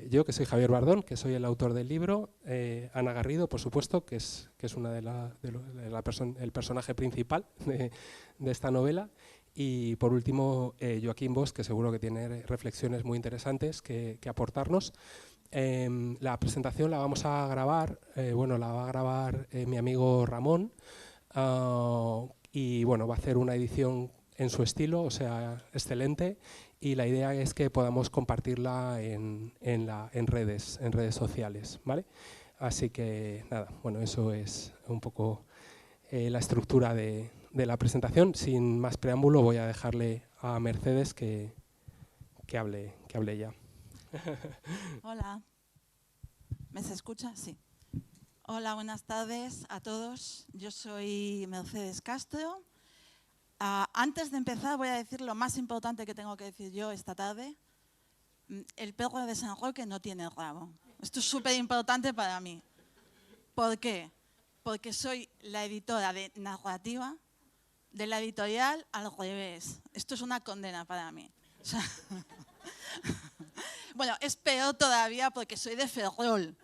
yo, que soy Javier Bardón, que soy el autor del libro, Ana Garrido, por supuesto, que es una el personaje principal de esta novela, y por último Joaquín Bosch, que seguro que tiene reflexiones muy interesantes que aportarnos. La presentación la vamos a grabar, la va a grabar mi amigo Ramón, y bueno, va a hacer una edición en su estilo, o sea, excelente, y la idea es que podamos compartirla en redes sociales, ¿vale? Así que nada, bueno, eso es un poco la estructura de la presentación. Sin más preámbulo, voy a dejarle a Mercedes que hable ella. Hola, ¿me se escucha? Sí. Hola, buenas tardes a todos. Yo soy Mercedes Castro. Antes de empezar voy a decir lo más importante que tengo que decir yo esta tarde. El perro de San Roque no tiene rabo. Esto es súper importante para mí. ¿Por qué? Porque soy la editora de narrativa de la editorial Al Revés. Esto es una condena para mí. O sea, bueno, es peor todavía porque soy de Ferrol.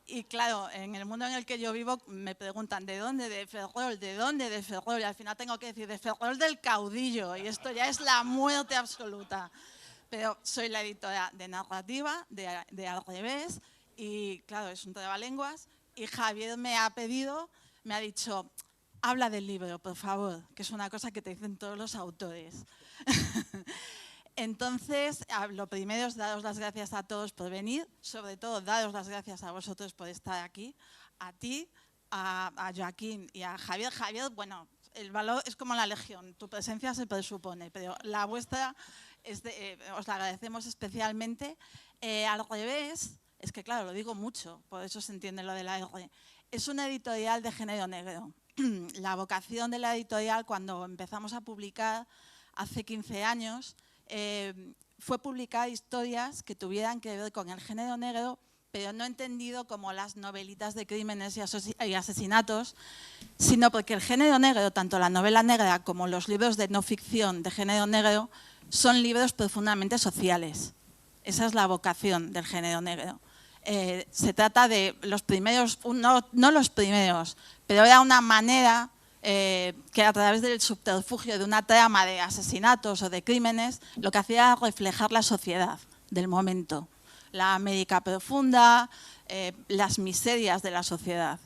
Y claro, en el mundo en el que yo vivo me preguntan ¿de dónde? De Ferrol, ¿de dónde? De Ferrol. Y al final tengo que decir de Ferrol del Caudillo. Y esto ya es la muerte absoluta. Pero soy la editora de narrativa de Al Revés. Y claro, es un trabalenguas. Y Javier me ha dicho, habla del libro, por favor, que es una cosa que te dicen todos los autores. Entonces, lo primero es daros las gracias a todos por venir, sobre todo daros las gracias a vosotros por estar aquí, a ti, a Joaquín y a Javier. Javier, bueno, el valor es como la legión, tu presencia se presupone, pero la vuestra os la agradecemos especialmente. Al Revés, es que claro, lo digo mucho, por eso se entiende lo de la R. Es una editorial de género negro. La vocación de la editorial, cuando empezamos a publicar hace 15 años, fue publicar historias que tuvieran que ver con el género negro, pero no entendido como las novelitas de crímenes y asesinatos, sino porque el género negro, tanto la novela negra como los libros de no ficción de género negro, son libros profundamente sociales. Esa es la vocación del género negro. Se trata de los primeros, no los primeros, pero era una manera que a través del subterfugio de una trama de asesinatos o de crímenes, lo que hacía era reflejar la sociedad del momento, la América profunda, las miserias de la sociedad.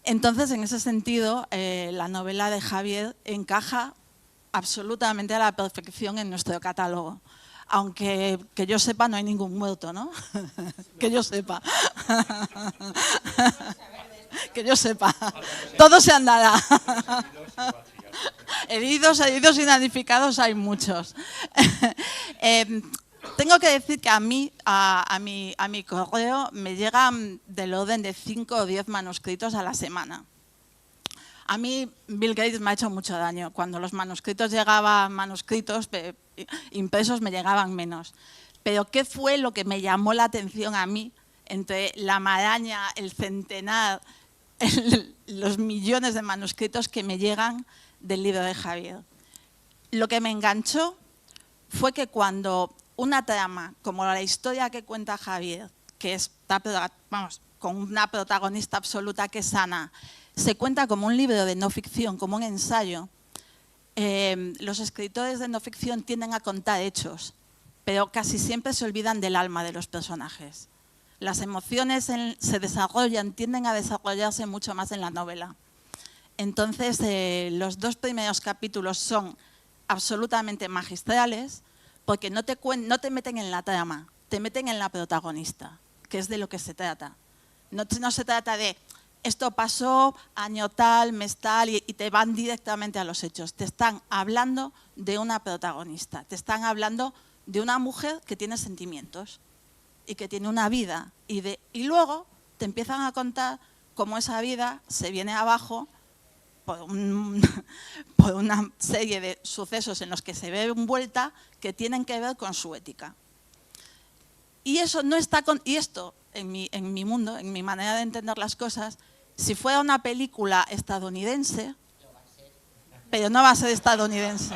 Entonces, en ese sentido, la novela de Javier encaja absolutamente a la perfección en nuestro catálogo. Aunque que yo sepa no hay ningún muerto, ¿no? Que yo sepa. Que yo sepa. Todo se andará. Heridos y damnificados hay muchos. Tengo que decir que a mi correo me llegan del orden de 5 o 10 manuscritos a la semana. A mí Bill Gates me ha hecho mucho daño. Cuando los manuscritos llegaban manuscritos impresos me llegaban menos. Pero ¿qué fue lo que me llamó la atención a mí entre la maraña, el centenar, los millones de manuscritos que me llegan del libro de Javier? Lo que me enganchó fue que cuando una trama como la historia que cuenta Javier, que está, vamos, con una protagonista absoluta que es Ana, se cuenta como un libro de no ficción, como un ensayo, los escritores de no ficción tienden a contar hechos, pero casi siempre se olvidan del alma de los personajes. Las emociones se desarrollan, tienden a desarrollarse mucho más en la novela. Entonces, los 2 primeros capítulos son absolutamente magistrales porque no te meten en la trama, te meten en la protagonista, que es de lo que se trata. No se trata de esto pasó año tal, mes tal, y te van directamente a los hechos. Te están hablando de una protagonista, te están hablando de una mujer que tiene sentimientos y que tiene una vida. Y luego te empiezan a contar cómo esa vida se viene abajo por una serie de sucesos en los que se ve envuelta que tienen que ver con su ética. Y eso no está y esto en mi mundo, en mi manera de entender las cosas, si fuera una película estadounidense, pero no va a ser estadounidense.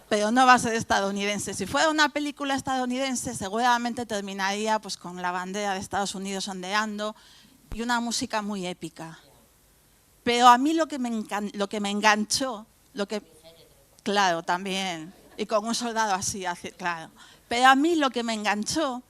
pero no va a ser estadounidense. Si fuera una película estadounidense, seguramente terminaría pues, con la bandera de Estados Unidos ondeando y una música muy épica. Pero a mí lo que me enganchó, claro, también, y con un soldado así, claro. Pero a mí lo que me enganchó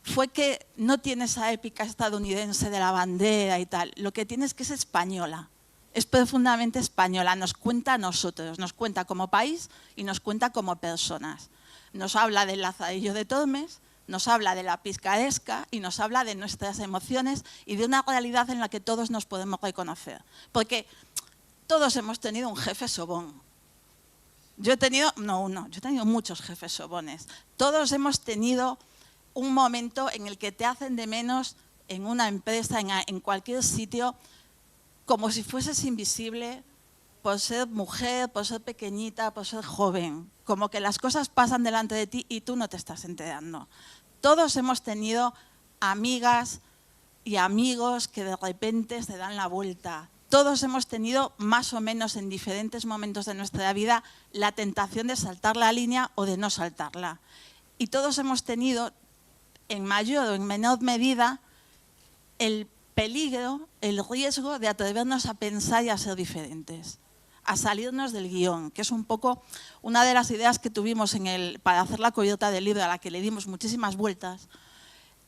fue que no tiene esa épica estadounidense de la bandera y tal. Lo que tiene es que es española. Es profundamente española, nos cuenta a nosotros, nos cuenta como país y nos cuenta como personas. Nos habla del Lazarillo de Tormes, nos habla de la picaresca y nos habla de nuestras emociones y de una realidad en la que todos nos podemos reconocer. Porque todos hemos tenido un jefe sobón. Yo he tenido muchos jefes sobones. Todos hemos tenido un momento en el que te hacen de menos en una empresa, en cualquier sitio, como si fueses invisible por ser mujer, por ser pequeñita, por ser joven. Como que las cosas pasan delante de ti y tú no te estás enterando. Todos hemos tenido amigas y amigos que de repente se dan la vuelta. Todos hemos tenido, más o menos en diferentes momentos de nuestra vida, la tentación de saltar la línea o de no saltarla. Y todos hemos tenido, en mayor o en menor medida, el peligro, el riesgo de atrevernos a pensar y a ser diferentes, a salirnos del guión, que es un poco una de las ideas que tuvimos para hacer la cubierta del libro, a la que le dimos muchísimas vueltas,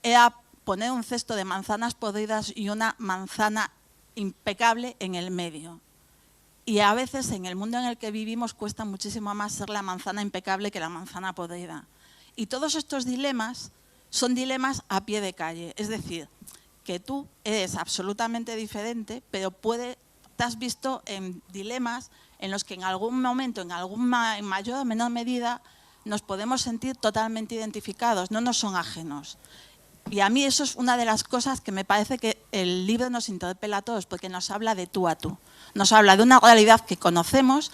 era poner un cesto de manzanas podridas y una manzana impecable en el medio. Y a veces en el mundo en el que vivimos cuesta muchísimo más ser la manzana impecable que la manzana podrida. Y todos estos dilemas son dilemas a pie de calle, es decir, que tú eres absolutamente diferente, pero te has visto en dilemas en los que en algún momento, en mayor o menor medida, nos podemos sentir totalmente identificados, no nos son ajenos. Y a mí eso es una de las cosas que me parece que el libro nos interpela a todos, porque nos habla de tú a tú. Nos habla de una realidad que conocemos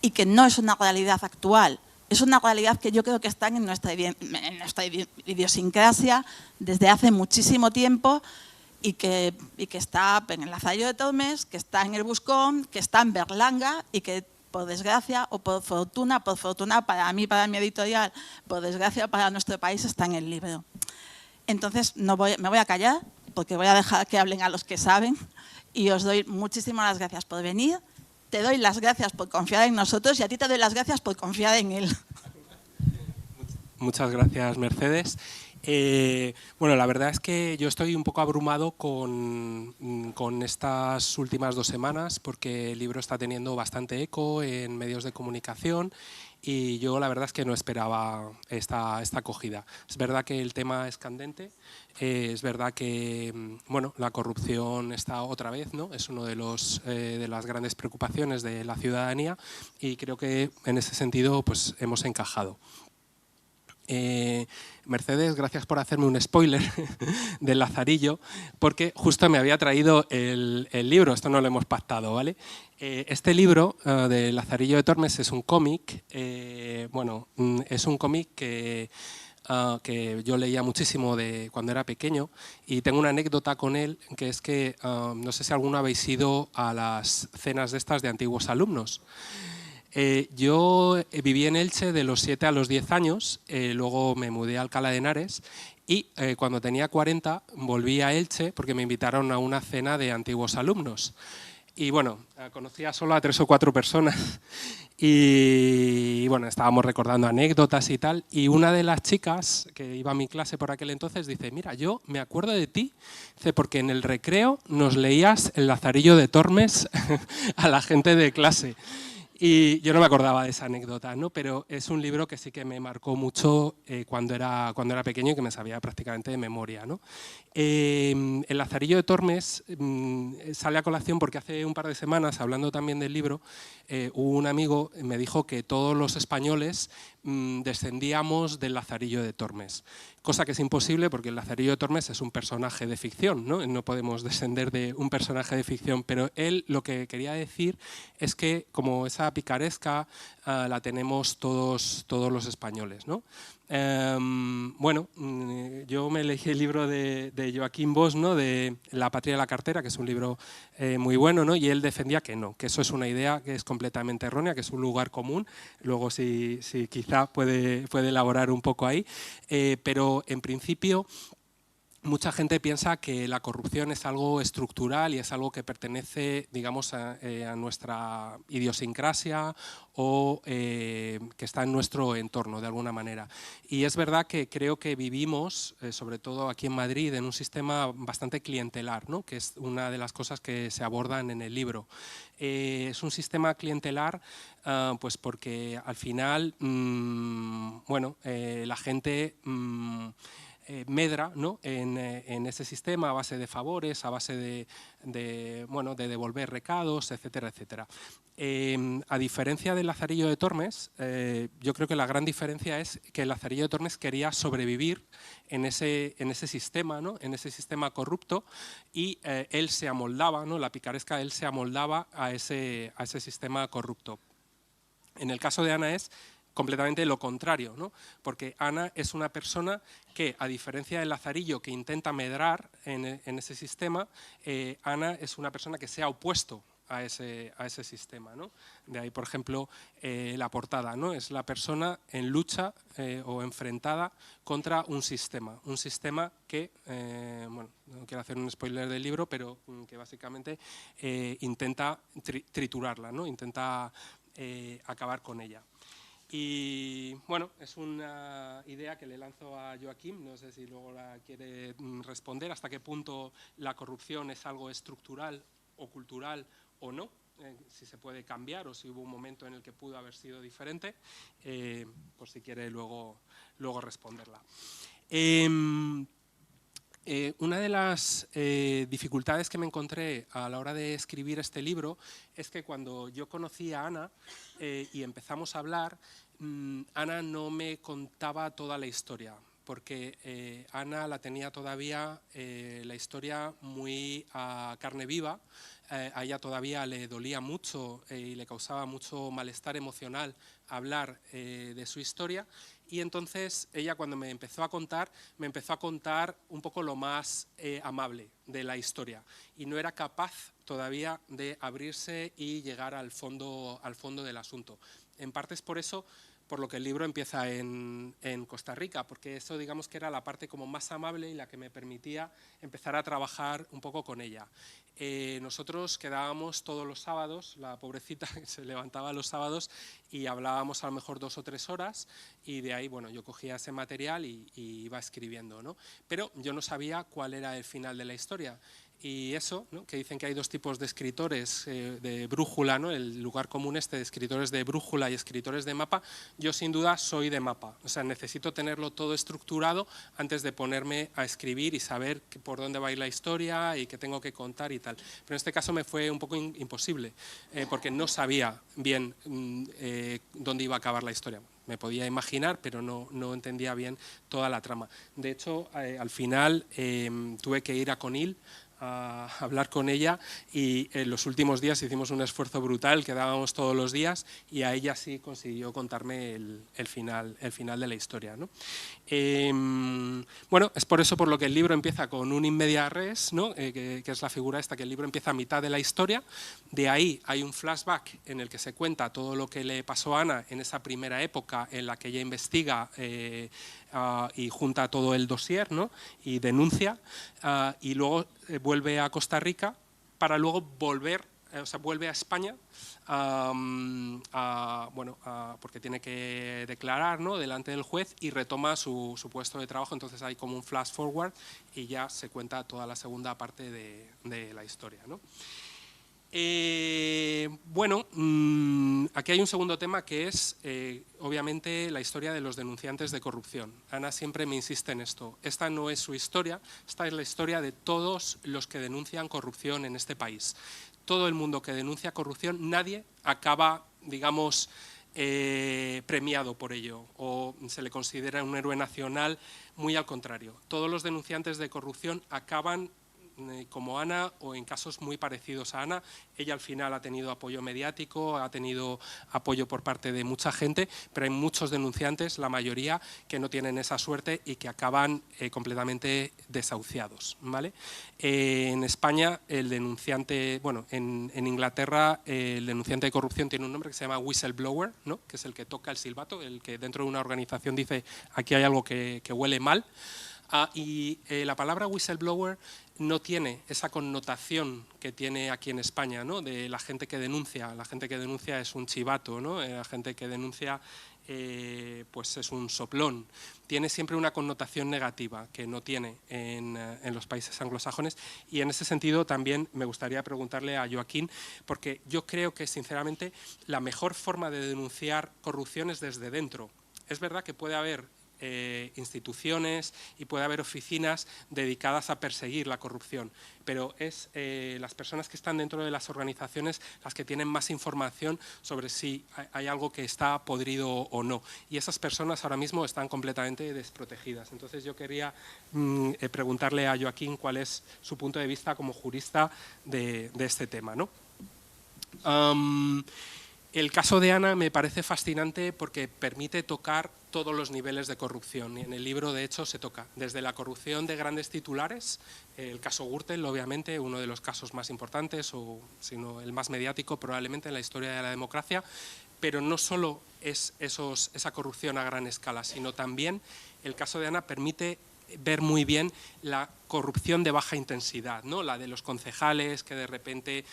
y que no es una realidad actual. Es una realidad que yo creo que está en nuestra idiosincrasia desde hace muchísimo tiempo y que está en el Lazarillo de Tormes, que está en el Buscón, que está en Berlanga y que por desgracia o por fortuna para mí, para mi editorial, por desgracia para nuestro país, está en el libro. Entonces me voy a callar porque voy a dejar que hablen a los que saben y os doy muchísimas las gracias por venir. Te doy las gracias por confiar en nosotros y a ti te doy las gracias por confiar en él. Muchas gracias, Mercedes. Bueno, la verdad es que yo estoy un poco abrumado con estas últimas 2 semanas porque el libro está teniendo bastante eco en medios de comunicación y yo la verdad es que no esperaba esta acogida. Es verdad que el tema es candente, es verdad que bueno, la corrupción está otra vez, ¿no? Es uno de las grandes preocupaciones de la ciudadanía y creo que en ese sentido pues, hemos encajado. Mercedes, gracias por hacerme un spoiler del Lazarillo, porque justo me había traído el libro, esto no lo hemos pactado, ¿vale? Este libro de Lazarillo de Tormes es un cómic, bueno, es un cómic que yo leía muchísimo de cuando era pequeño y tengo una anécdota con él, que es que no sé si alguno habéis ido a las cenas de estas de antiguos alumnos. Yo viví en Elche de los 7 a los 10 años, luego me mudé a Alcalá de Henares y cuando tenía 40 volví a Elche porque me invitaron a una cena de antiguos alumnos. Y bueno, conocía solo a 3 o 4 personas y bueno, estábamos recordando anécdotas y tal. Y una de las chicas que iba a mi clase por aquel entonces dice, mira, yo me acuerdo de ti, dice, porque en el recreo nos leías el Lazarillo de Tormes a la gente de clase. Y yo no me acordaba de esa anécdota, ¿no? Pero es un libro que sí que me marcó mucho cuando era pequeño y que me sabía prácticamente de memoria, ¿no? El Lazarillo de Tormes sale a colación porque hace un par de semanas, hablando también del libro, un amigo me dijo que todos los españoles descendíamos del Lazarillo de Tormes, cosa que es imposible porque el Lazarillo de Tormes es un personaje de ficción, ¿no? No podemos descender de un personaje de ficción, pero él lo que quería decir es que como esa esa picaresca la tenemos todos los españoles, ¿no? Bueno, yo me leí el libro de Joaquín Bosch, ¿no? De La patria de la cartera, que es un libro muy bueno, ¿no? Y él defendía que no, que eso es una idea que es completamente errónea, que es un lugar común. Luego si quizá puede elaborar un poco ahí, pero en principio mucha gente piensa que la corrupción es algo estructural y es algo que pertenece, digamos, a nuestra idiosincrasia o que está en nuestro entorno, de alguna manera. Y es verdad que creo que vivimos, sobre todo aquí en Madrid, en un sistema bastante clientelar, ¿no? Que es una de las cosas que se abordan en el libro. Es un sistema clientelar pues porque al final, bueno, la gente medra, ¿no? en ese sistema a base de favores, a base bueno, de devolver recados, etcétera, etcétera. A diferencia de Lazarillo de Tormes, yo creo que la gran diferencia es que Lazarillo de Tormes quería sobrevivir en ese sistema, ¿no? En ese sistema corrupto, y él se amoldaba, ¿no? La picaresca, él se amoldaba a ese sistema corrupto. En el caso de Ana es completamente lo contrario, ¿no? Porque Ana es una persona que, a diferencia de Lazarillo, que intenta medrar en ese sistema, Ana es una persona que se ha opuesto a ese sistema, ¿no? De ahí, por ejemplo, la portada, ¿no? Es la persona en lucha o enfrentada contra un sistema que, bueno, no quiero hacer un spoiler del libro, pero que básicamente intenta triturarla, ¿no? Intenta acabar con ella. Y bueno, es una idea que le lanzo a Joaquim, no sé si luego la quiere responder, hasta qué punto la corrupción es algo estructural o cultural o no, si se puede cambiar o si hubo un momento en el que pudo haber sido diferente, por si quiere luego responderla. Una de las dificultades que me encontré a la hora de escribir este libro es que cuando yo conocí a Ana y empezamos a hablar, Ana no me contaba toda la historia, porque Ana la tenía todavía la historia muy a carne viva. A ella todavía le dolía mucho y le causaba mucho malestar emocional hablar de su historia. Y entonces ella, cuando me empezó a contar un poco lo más amable de la historia, y no era capaz todavía de abrirse y llegar al fondo del asunto. En parte es por eso por lo que el libro empieza en Costa Rica, porque eso, digamos, que era la parte como más amable y la que me permitía empezar a trabajar un poco con ella. Nosotros quedábamos todos los sábados, la pobrecita se levantaba los sábados y hablábamos a lo mejor 2 o 3 horas, y de ahí, bueno, yo cogía ese material y iba escribiendo, ¿no? Pero yo no sabía cuál era el final de la historia. Y eso, ¿no? Que dicen que hay 2 tipos de escritores de brújula, ¿no? El lugar común de escritores de brújula y escritores de mapa. Yo sin duda soy de mapa, o sea, necesito tenerlo todo estructurado antes de ponerme a escribir y saber por dónde va a ir la historia y qué tengo que contar y tal. Pero en este caso me fue un poco imposible, porque no sabía bien dónde iba a acabar la historia. Me podía imaginar, pero no entendía bien toda la trama. De hecho, al final tuve que ir a Conil a hablar con ella, y en los últimos días hicimos un esfuerzo brutal, quedábamos todos los días, y a ella sí consiguió contarme el final de la historia, ¿no? Bueno, es por eso por lo que el libro empieza con un in media res, ¿no? Que es la figura esta, que el libro empieza a mitad de la historia. De ahí hay un flashback en el que se cuenta todo lo que le pasó a Ana en esa primera época en la que ella investiga y junta todo el dossier, ¿no? Y denuncia, y luego vuelve a Costa Rica para luego volver, o sea, vuelve a España, bueno, porque tiene que declarar, ¿no? Delante del juez, y retoma su puesto de trabajo. Entonces hay como un flash forward y ya se cuenta toda la segunda parte de la historia, ¿no? Bueno, aquí hay un segundo tema que es, obviamente, la historia de los denunciantes de corrupción. Ana siempre me insiste en esto. Esta no es su historia, esta es la historia de todos los que denuncian corrupción en este país. Todo el mundo que denuncia corrupción, nadie acaba, digamos, premiado por ello o se le considera un héroe nacional, muy al contrario. Todos los denunciantes de corrupción acaban como Ana o en casos muy parecidos a Ana. Ella al final ha tenido apoyo mediático, ha tenido apoyo por parte de mucha gente, pero hay muchos denunciantes, la mayoría, que no tienen esa suerte y que acaban completamente desahuciados, ¿vale? En España, el denunciante, bueno, en Inglaterra, el denunciante de corrupción tiene un nombre que se llama whistleblower, ¿no? Que es el que toca el silbato, el que dentro de una organización dice aquí hay algo que huele mal. Y la palabra whistleblower no tiene esa connotación que tiene aquí en España, ¿no? De la gente que denuncia. La gente que denuncia es un chivato, ¿no? La gente que denuncia pues es un soplón. Tiene siempre una connotación negativa que no tiene en los países anglosajones, y en ese sentido también me gustaría preguntarle a Joaquín, porque yo creo que sinceramente la mejor forma de denunciar corrupción es desde dentro. Es verdad que puede haber instituciones y puede haber oficinas dedicadas a perseguir la corrupción, pero es las personas que están dentro de las organizaciones las que tienen más información sobre si hay algo que está podrido o no, y esas personas ahora mismo están completamente desprotegidas. Entonces yo quería preguntarle a Joaquín cuál es su punto de vista como jurista de este tema, ¿no? El caso de Ana me parece fascinante porque permite tocar todos los niveles de corrupción. Y en el libro, de hecho, se toca desde la corrupción de grandes titulares, el caso Gürtel, obviamente, uno de los casos más importantes, o si no el más mediático probablemente en la historia de la democracia, pero no solo es esa corrupción a gran escala, sino también el caso de Ana permite ver muy bien la corrupción de baja intensidad, ¿no? La de los concejales que de repente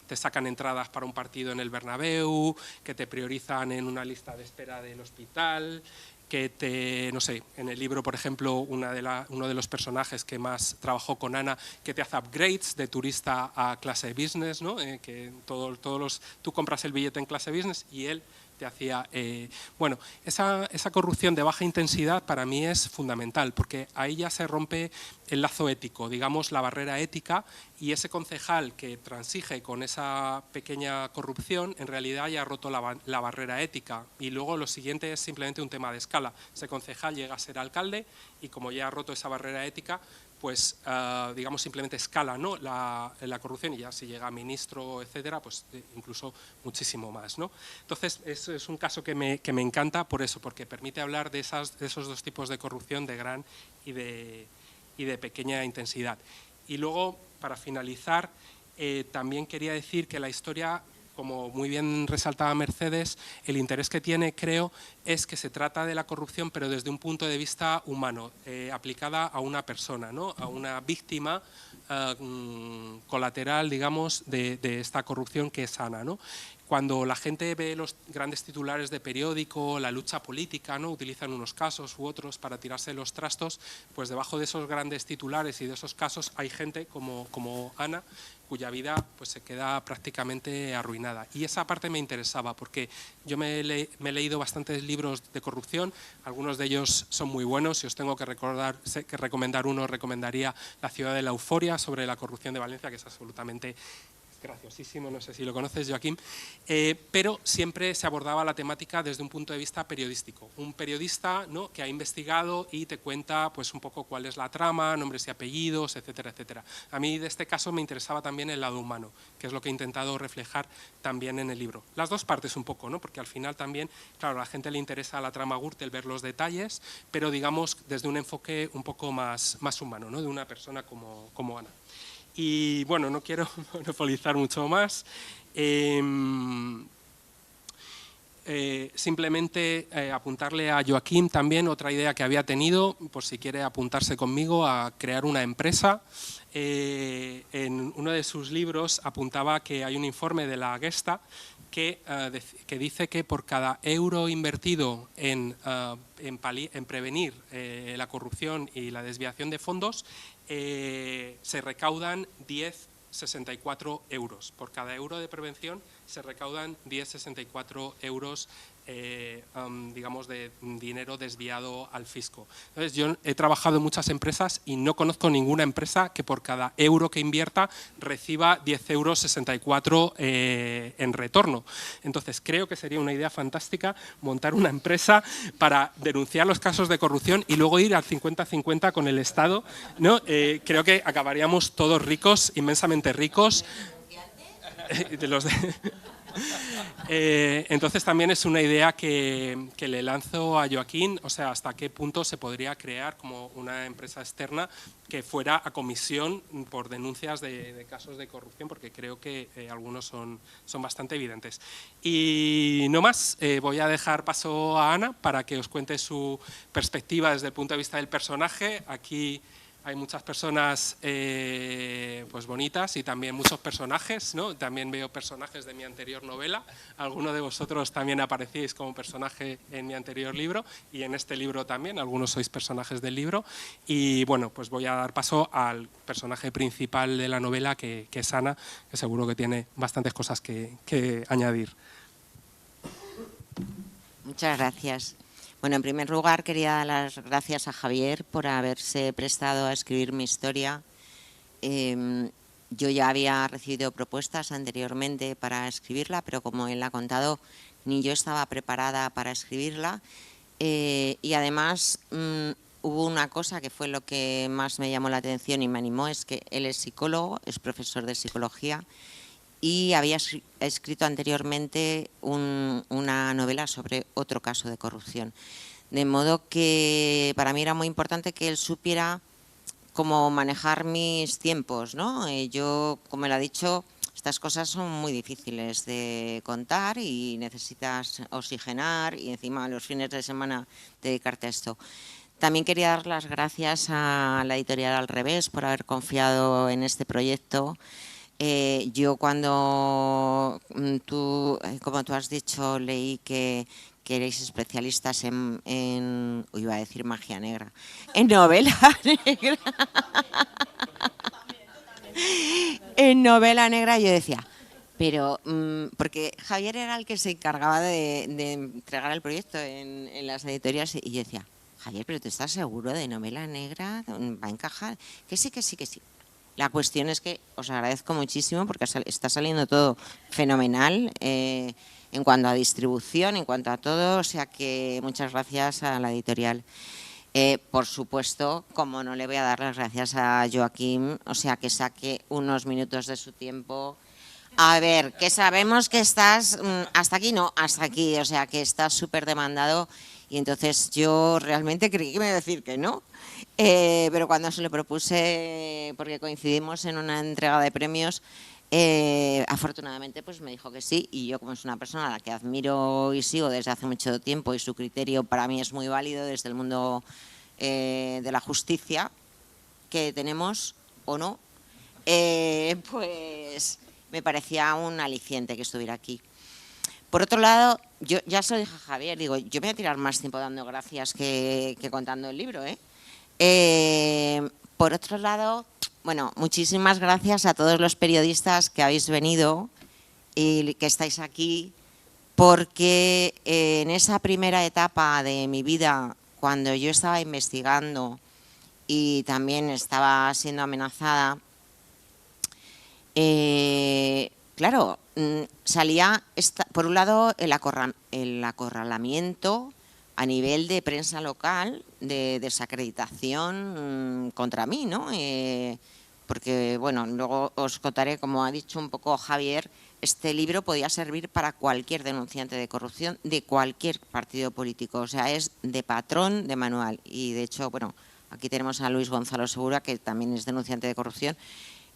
te sacan entradas para un partido en el Bernabéu, que te priorizan en una lista de espera del hospital, que te, no sé, en el libro, por ejemplo, uno de los personajes que más trabajó con Ana, que te hace upgrades de turista a clase business, ¿no? Que tú compras el billete en clase business y él te hacía… bueno, esa corrupción de baja intensidad para mí es fundamental, porque ahí ya se rompe el lazo ético, digamos la barrera ética, y ese concejal que transige con esa pequeña corrupción en realidad ya ha roto la barrera ética, y luego lo siguiente es simplemente un tema de escala. Ese concejal llega a ser alcalde y como ya ha roto esa barrera ética, pues digamos simplemente escala, ¿no? la corrupción, y ya si llega a ministro, etcétera, pues incluso muchísimo más, ¿no? Entonces es un caso que me encanta por eso, porque permite hablar de esos dos tipos de corrupción, de gran y de pequeña intensidad. Y luego, para finalizar, también quería decir que la historia, como muy bien resaltaba Mercedes, el interés que tiene, creo, es que se trata de la corrupción, pero desde un punto de vista humano, aplicada a una persona, ¿no? A una víctima colateral, digamos, de esta corrupción que es Ana, ¿no? Cuando la gente ve los grandes titulares de periódico, la lucha política, ¿no? Utilizan unos casos u otros para tirarse los trastos, pues debajo de esos grandes titulares y de esos casos hay gente como Ana, cuya vida pues se queda prácticamente arruinada. Y esa parte me interesaba porque yo me he leído bastantes libros de corrupción, algunos de ellos son muy buenos. Si os tengo que recomendar uno, recomendaría La ciudad de la euforia, sobre la corrupción de Valencia, que es absolutamente graciosísimo, no sé si lo conoces, Joaquín, pero siempre se abordaba la temática desde un punto de vista periodístico. Un periodista, ¿no?, que ha investigado y te cuenta pues un poco cuál es la trama, nombres y apellidos, etcétera, etcétera. A mí de este caso me interesaba también el lado humano, que es lo que he intentado reflejar también en el libro. Las dos partes un poco, ¿no?, porque al final también, claro, a la gente le interesa la trama Gürtel, ver los detalles, pero digamos desde un enfoque un poco más humano, ¿no?, de una persona como Ana. Y bueno, no quiero monopolizar mucho más. Simplemente apuntarle a Joaquín también otra idea que había tenido, por si quiere apuntarse conmigo a crear una empresa. En uno de sus libros apuntaba que hay un informe de la Gesta que dice que por cada euro invertido en prevenir la corrupción y la desviación de fondos, se recaudan 10,64 euros. Por cada euro de prevención se recaudan 10,64 euros digamos, de dinero desviado al fisco. Entonces, yo he trabajado en muchas empresas y no conozco ninguna empresa que por cada euro que invierta reciba 10,64 € en retorno. Entonces, creo que sería una idea fantástica montar una empresa para denunciar los casos de corrupción y luego ir al 50-50 con el Estado, ¿no? Creo que acabaríamos todos ricos, inmensamente ricos. Entonces también es una idea que le lanzo a Joaquín, o sea, hasta qué punto se podría crear como una empresa externa que fuera a comisión por denuncias de casos de corrupción, porque creo que algunos son bastante evidentes. Y no más, voy a dejar paso a Ana para que os cuente su perspectiva desde el punto de vista del personaje. Aquí hay muchas personas pues bonitas y también muchos personajes, ¿no? También veo personajes de mi anterior novela. Algunos de vosotros también aparecéis como personaje en mi anterior libro y en este libro también, algunos sois personajes del libro. Y bueno, pues voy a dar paso al personaje principal de la novela, que es Ana, que seguro que tiene bastantes cosas que añadir. Muchas gracias. Bueno, en primer lugar quería dar las gracias a Javier por haberse prestado a escribir mi historia. Yo ya había recibido propuestas anteriormente para escribirla, pero como él ha contado, ni yo estaba preparada para escribirla. Y además hubo una cosa que fue lo que más me llamó la atención y me animó, es que él es psicólogo, es profesor de psicología y había escrito anteriormente una novela sobre otro caso de corrupción. De modo que para mí era muy importante que él supiera cómo manejar mis tiempos, ¿no? Yo, como él ha dicho, estas cosas son muy difíciles de contar y necesitas oxigenar y encima los fines de semana dedicarte a esto. También quería dar las gracias a la editorial Al Revés por haber confiado en este proyecto. Yo cuando como tú has dicho, leí que erais especialistas iba a decir magia negra, en novela negra. En novela negra yo decía, pero porque Javier era el que se encargaba de entregar el proyecto en las editoriales y yo decía, Javier, pero ¿tú estás seguro de novela negra? ¿Va a encajar? Que sí, que sí, que sí. La cuestión es que os agradezco muchísimo porque está saliendo todo fenomenal en cuanto a distribución, en cuanto a todo, o sea que muchas gracias a la editorial. Por supuesto, como no le voy a dar las gracias a Joaquín, o sea que saque unos minutos de su tiempo. A ver, que sabemos que estás, hasta aquí no, hasta aquí, o sea que estás súper demandado y entonces yo realmente creí que me iba a decir que no. Pero cuando se lo propuse, porque coincidimos en una entrega de premios, afortunadamente pues me dijo que sí y yo, como es una persona a la que admiro y sigo desde hace mucho tiempo y su criterio para mí es muy válido desde el mundo de la justicia que tenemos o no, pues me parecía un aliciente que estuviera aquí. Por otro lado, yo ya se lo dije a Javier, digo, yo me voy a tirar más tiempo dando gracias que contando el libro, Por otro lado, bueno, muchísimas gracias a todos los periodistas que habéis venido y que estáis aquí, porque en esa primera etapa de mi vida, cuando yo estaba investigando y también estaba siendo amenazada, claro, salía, por un lado, el acorralamiento a nivel de prensa local, de desacreditación contra mí, ¿no? Porque, bueno, luego os contaré, como ha dicho un poco Javier, este libro podía servir para cualquier denunciante de corrupción de cualquier partido político, o sea, es de patrón, de manual. Y, de hecho, bueno, aquí tenemos a Luis Gonzalo Segura, que también es denunciante de corrupción,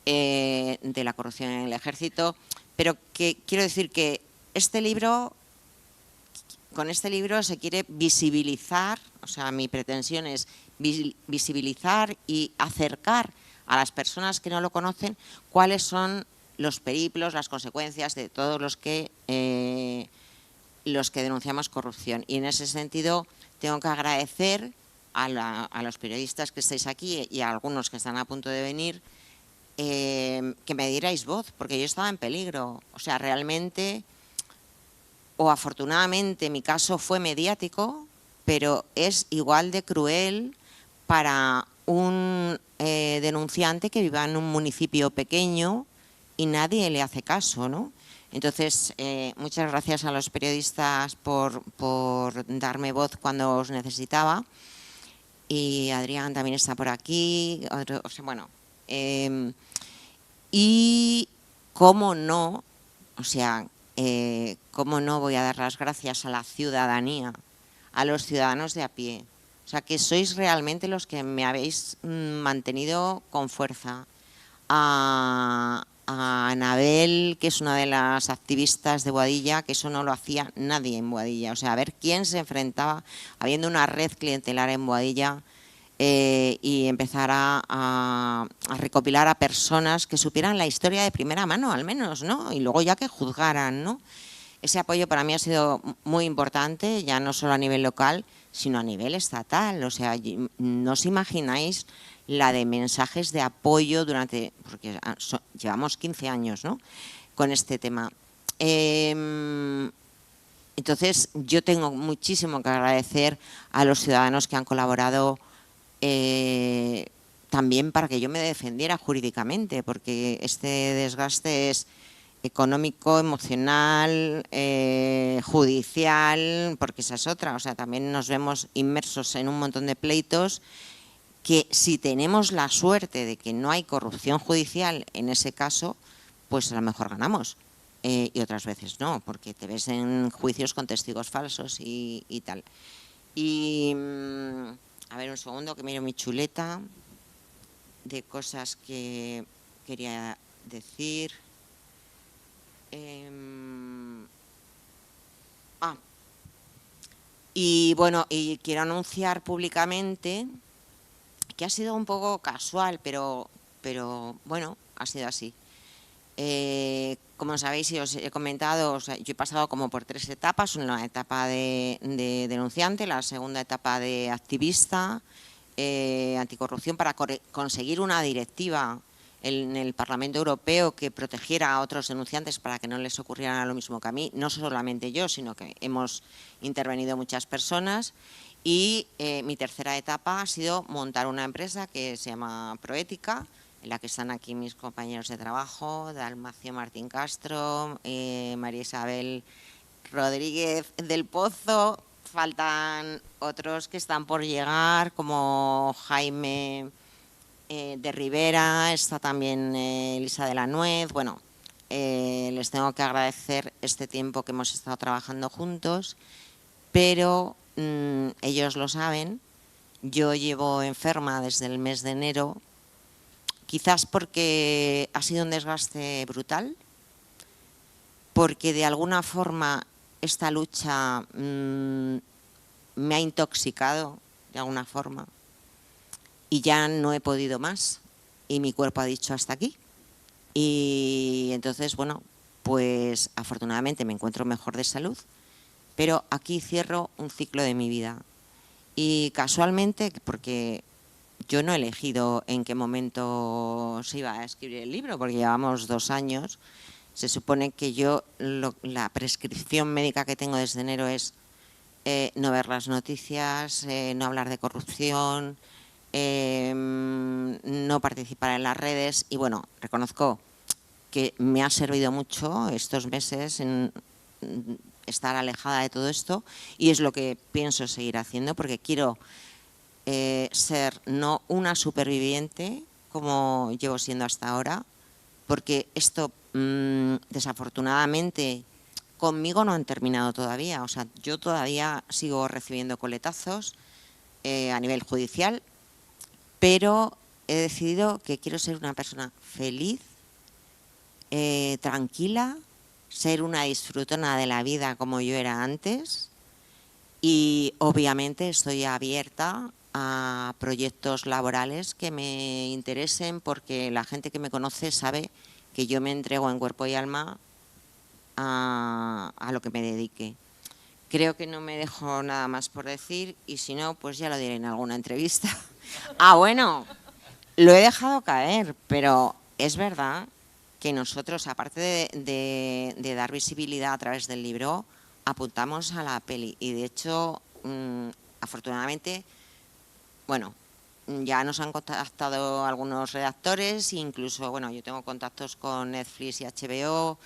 de la corrupción en el ejército, pero que quiero decir que con este libro se quiere visibilizar, o sea, mi pretensión es visibilizar y acercar a las personas que no lo conocen cuáles son los periplos, las consecuencias de todos los que denunciamos corrupción. Y en ese sentido tengo que agradecer a los periodistas que estáis aquí y a algunos que están a punto de venir, que me dierais voz, porque yo estaba en peligro. O sea, realmente o afortunadamente mi caso fue mediático, pero es igual de cruel para un denunciante que viva en un municipio pequeño y nadie le hace caso, ¿no? Entonces, muchas gracias a los periodistas por darme voz cuando os necesitaba. Y Adrián también está por aquí. O sea, bueno, y cómo no, o sea, cómo no voy a dar las gracias a la ciudadanía, a los ciudadanos de a pie. O sea, que sois realmente los que me habéis mantenido con fuerza. A Anabel, que es una de las activistas de Boadilla, que eso no lo hacía nadie en Boadilla. O sea, a ver quién se enfrentaba, habiendo una red clientelar en Boadilla, y empezar a recopilar a personas que supieran la historia de primera mano, al menos, ¿no? Y luego ya que juzgaran, ¿no? Ese apoyo para mí ha sido muy importante, ya no solo a nivel local, sino a nivel estatal. O sea, no os imagináis la de mensajes de apoyo durante, porque llevamos 15 años, ¿no?, con este tema. Entonces, yo tengo muchísimo que agradecer a los ciudadanos que han colaborado también para que yo me defendiera jurídicamente, porque este desgaste es económico, emocional, judicial, porque esa es otra. O sea, también nos vemos inmersos en un montón de pleitos que, si tenemos la suerte de que no hay corrupción judicial en ese caso, pues a lo mejor ganamos. Y otras veces no, porque te ves en juicios con testigos falsos y tal. Y a ver, un segundo que miro mi chuleta de cosas que quería decir. Y bueno, y quiero anunciar públicamente que ha sido un poco casual, pero bueno, ha sido así. Como sabéis y os he comentado, o sea, yo he pasado como por 3 etapas: una etapa de denunciante, la segunda etapa de activista anticorrupción, para conseguir una directiva en el Parlamento Europeo que protegiera a otros denunciantes para que no les ocurriera lo mismo que a mí. No solamente yo, sino que hemos intervenido muchas personas. Y mi tercera etapa ha sido montar una empresa que se llama Proética, en la que están aquí mis compañeros de trabajo, Dalmacio Martín Castro, María Isabel Rodríguez del Pozo. Faltan otros que están por llegar, como Jaime de Rivera, está también Elisa de la Nuez. Bueno, les tengo que agradecer este tiempo que hemos estado trabajando juntos, pero ellos lo saben. Yo llevo enferma desde el mes de enero, quizás porque ha sido un desgaste brutal, porque de alguna forma esta lucha me ha intoxicado de alguna forma y ya no he podido más y mi cuerpo ha dicho hasta aquí. Y entonces, bueno, pues afortunadamente me encuentro mejor de salud, pero aquí cierro un ciclo de mi vida. Y casualmente, porque yo no he elegido en qué momento se iba a escribir el libro, porque llevamos 2 años, se supone que yo, la prescripción médica que tengo desde enero es no ver las noticias, no hablar de corrupción, no participar en las redes. Y bueno, reconozco que me ha servido mucho estos meses en estar alejada de todo esto, y es lo que pienso seguir haciendo, porque quiero ser no una superviviente como llevo siendo hasta ahora, porque esto desafortunadamente conmigo no han terminado todavía. O sea, yo todavía sigo recibiendo coletazos a nivel judicial, pero he decidido que quiero ser una persona feliz, tranquila, ser una disfrutona de la vida como yo era antes, y obviamente estoy abierta a proyectos laborales que me interesen, porque la gente que me conoce sabe que yo me entrego en cuerpo y alma a lo que me dedique. Creo que no me dejo nada más por decir, y si no, pues ya lo diré en alguna entrevista. Bueno, lo he dejado caer, pero es verdad que nosotros, aparte de dar visibilidad a través del libro, apuntamos a la peli y de hecho, afortunadamente, bueno, ya nos han contactado algunos redactores, incluso, bueno, yo tengo contactos con Netflix y HBO,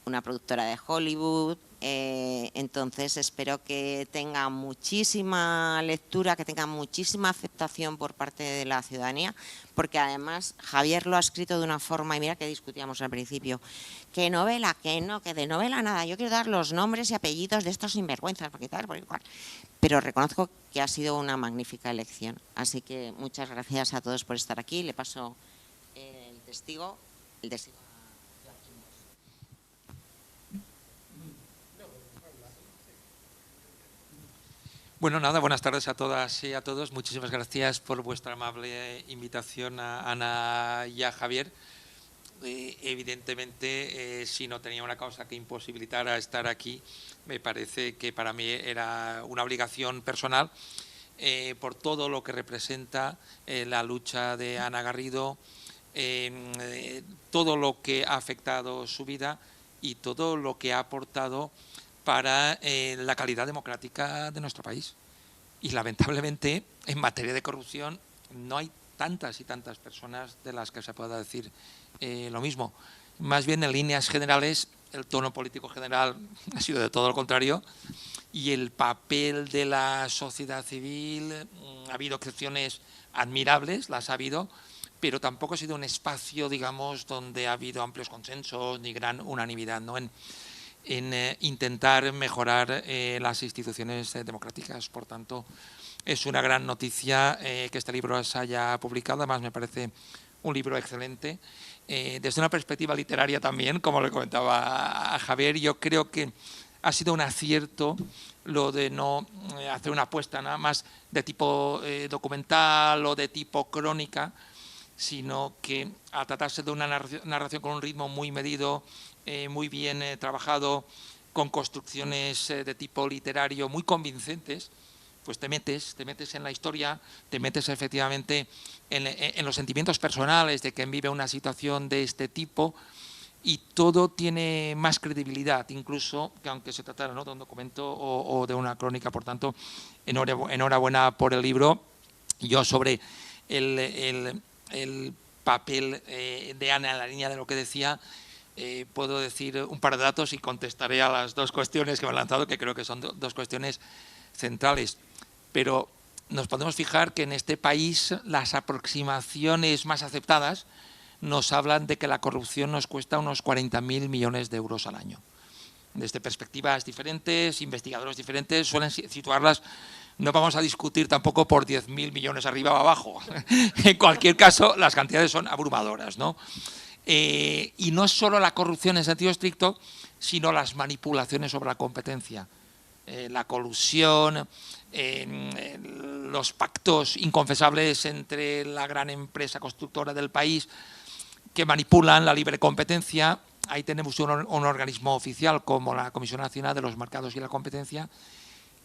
una productora de Hollywood, entonces espero que tenga muchísima lectura, que tenga muchísima aceptación por parte de la ciudadanía, porque además Javier lo ha escrito de una forma, y mira que discutíamos al principio, que novela, que no, que de novela nada, yo quiero dar los nombres y apellidos de estos sinvergüenzas, porque tal, porque igual. Pero reconozco que ha sido una magnífica elección, así que muchas gracias a todos por estar aquí. Le paso el testigo. Bueno, nada, buenas tardes a todas y a todos. Muchísimas gracias por vuestra amable invitación a Ana y a Javier. Evidentemente, si no tenía una causa que imposibilitara estar aquí, me parece que para mí era una obligación personal por todo lo que representa la lucha de Ana Garrido, todo lo que ha afectado su vida y todo lo que ha aportado para la calidad democrática de nuestro país. Y lamentablemente, en materia de corrupción, no hay tantas y tantas personas de las que se pueda decir lo mismo. Más bien, en líneas generales, el tono político general ha sido de todo lo contrario y el papel de la sociedad civil, ha habido excepciones admirables, las ha habido, pero tampoco ha sido un espacio, digamos, donde ha habido amplios consensos ni gran unanimidad, ¿no?, en intentar mejorar las instituciones democráticas. Por tanto, es una gran noticia que este libro se haya publicado. Además, me parece un libro excelente. Desde una perspectiva literaria también, como le comentaba a Javier, yo creo que ha sido un acierto lo de no hacer una apuesta nada más de tipo documental o de tipo crónica, sino que al tratarse de una narración con un ritmo muy medido, muy bien trabajado, con construcciones de tipo literario muy convincentes, pues te metes en la historia, te metes efectivamente en los sentimientos personales de quien vive una situación de este tipo y todo tiene más credibilidad, incluso que aunque se tratara, ¿no?, de un documento o de una crónica. Por tanto, enhorabuena por el libro. Yo sobre el papel de Ana en la línea de lo que decía, puedo decir un par de datos y contestaré a las dos cuestiones que me han lanzado, que creo que son dos cuestiones centrales. Pero nos podemos fijar que en este país las aproximaciones más aceptadas nos hablan de que la corrupción nos cuesta unos 40.000 millones de euros al año. Desde perspectivas diferentes, investigadores diferentes, suelen situarlas. No vamos a discutir tampoco por 10.000 millones arriba o abajo. En cualquier caso, las cantidades son abrumadoras, ¿no? Y no es solo la corrupción en sentido estricto, sino las manipulaciones sobre la competencia, la colusión, los pactos inconfesables entre la gran empresa constructora del país que manipulan la libre competencia. Ahí tenemos un organismo oficial como la Comisión Nacional de los Mercados y la Competencia,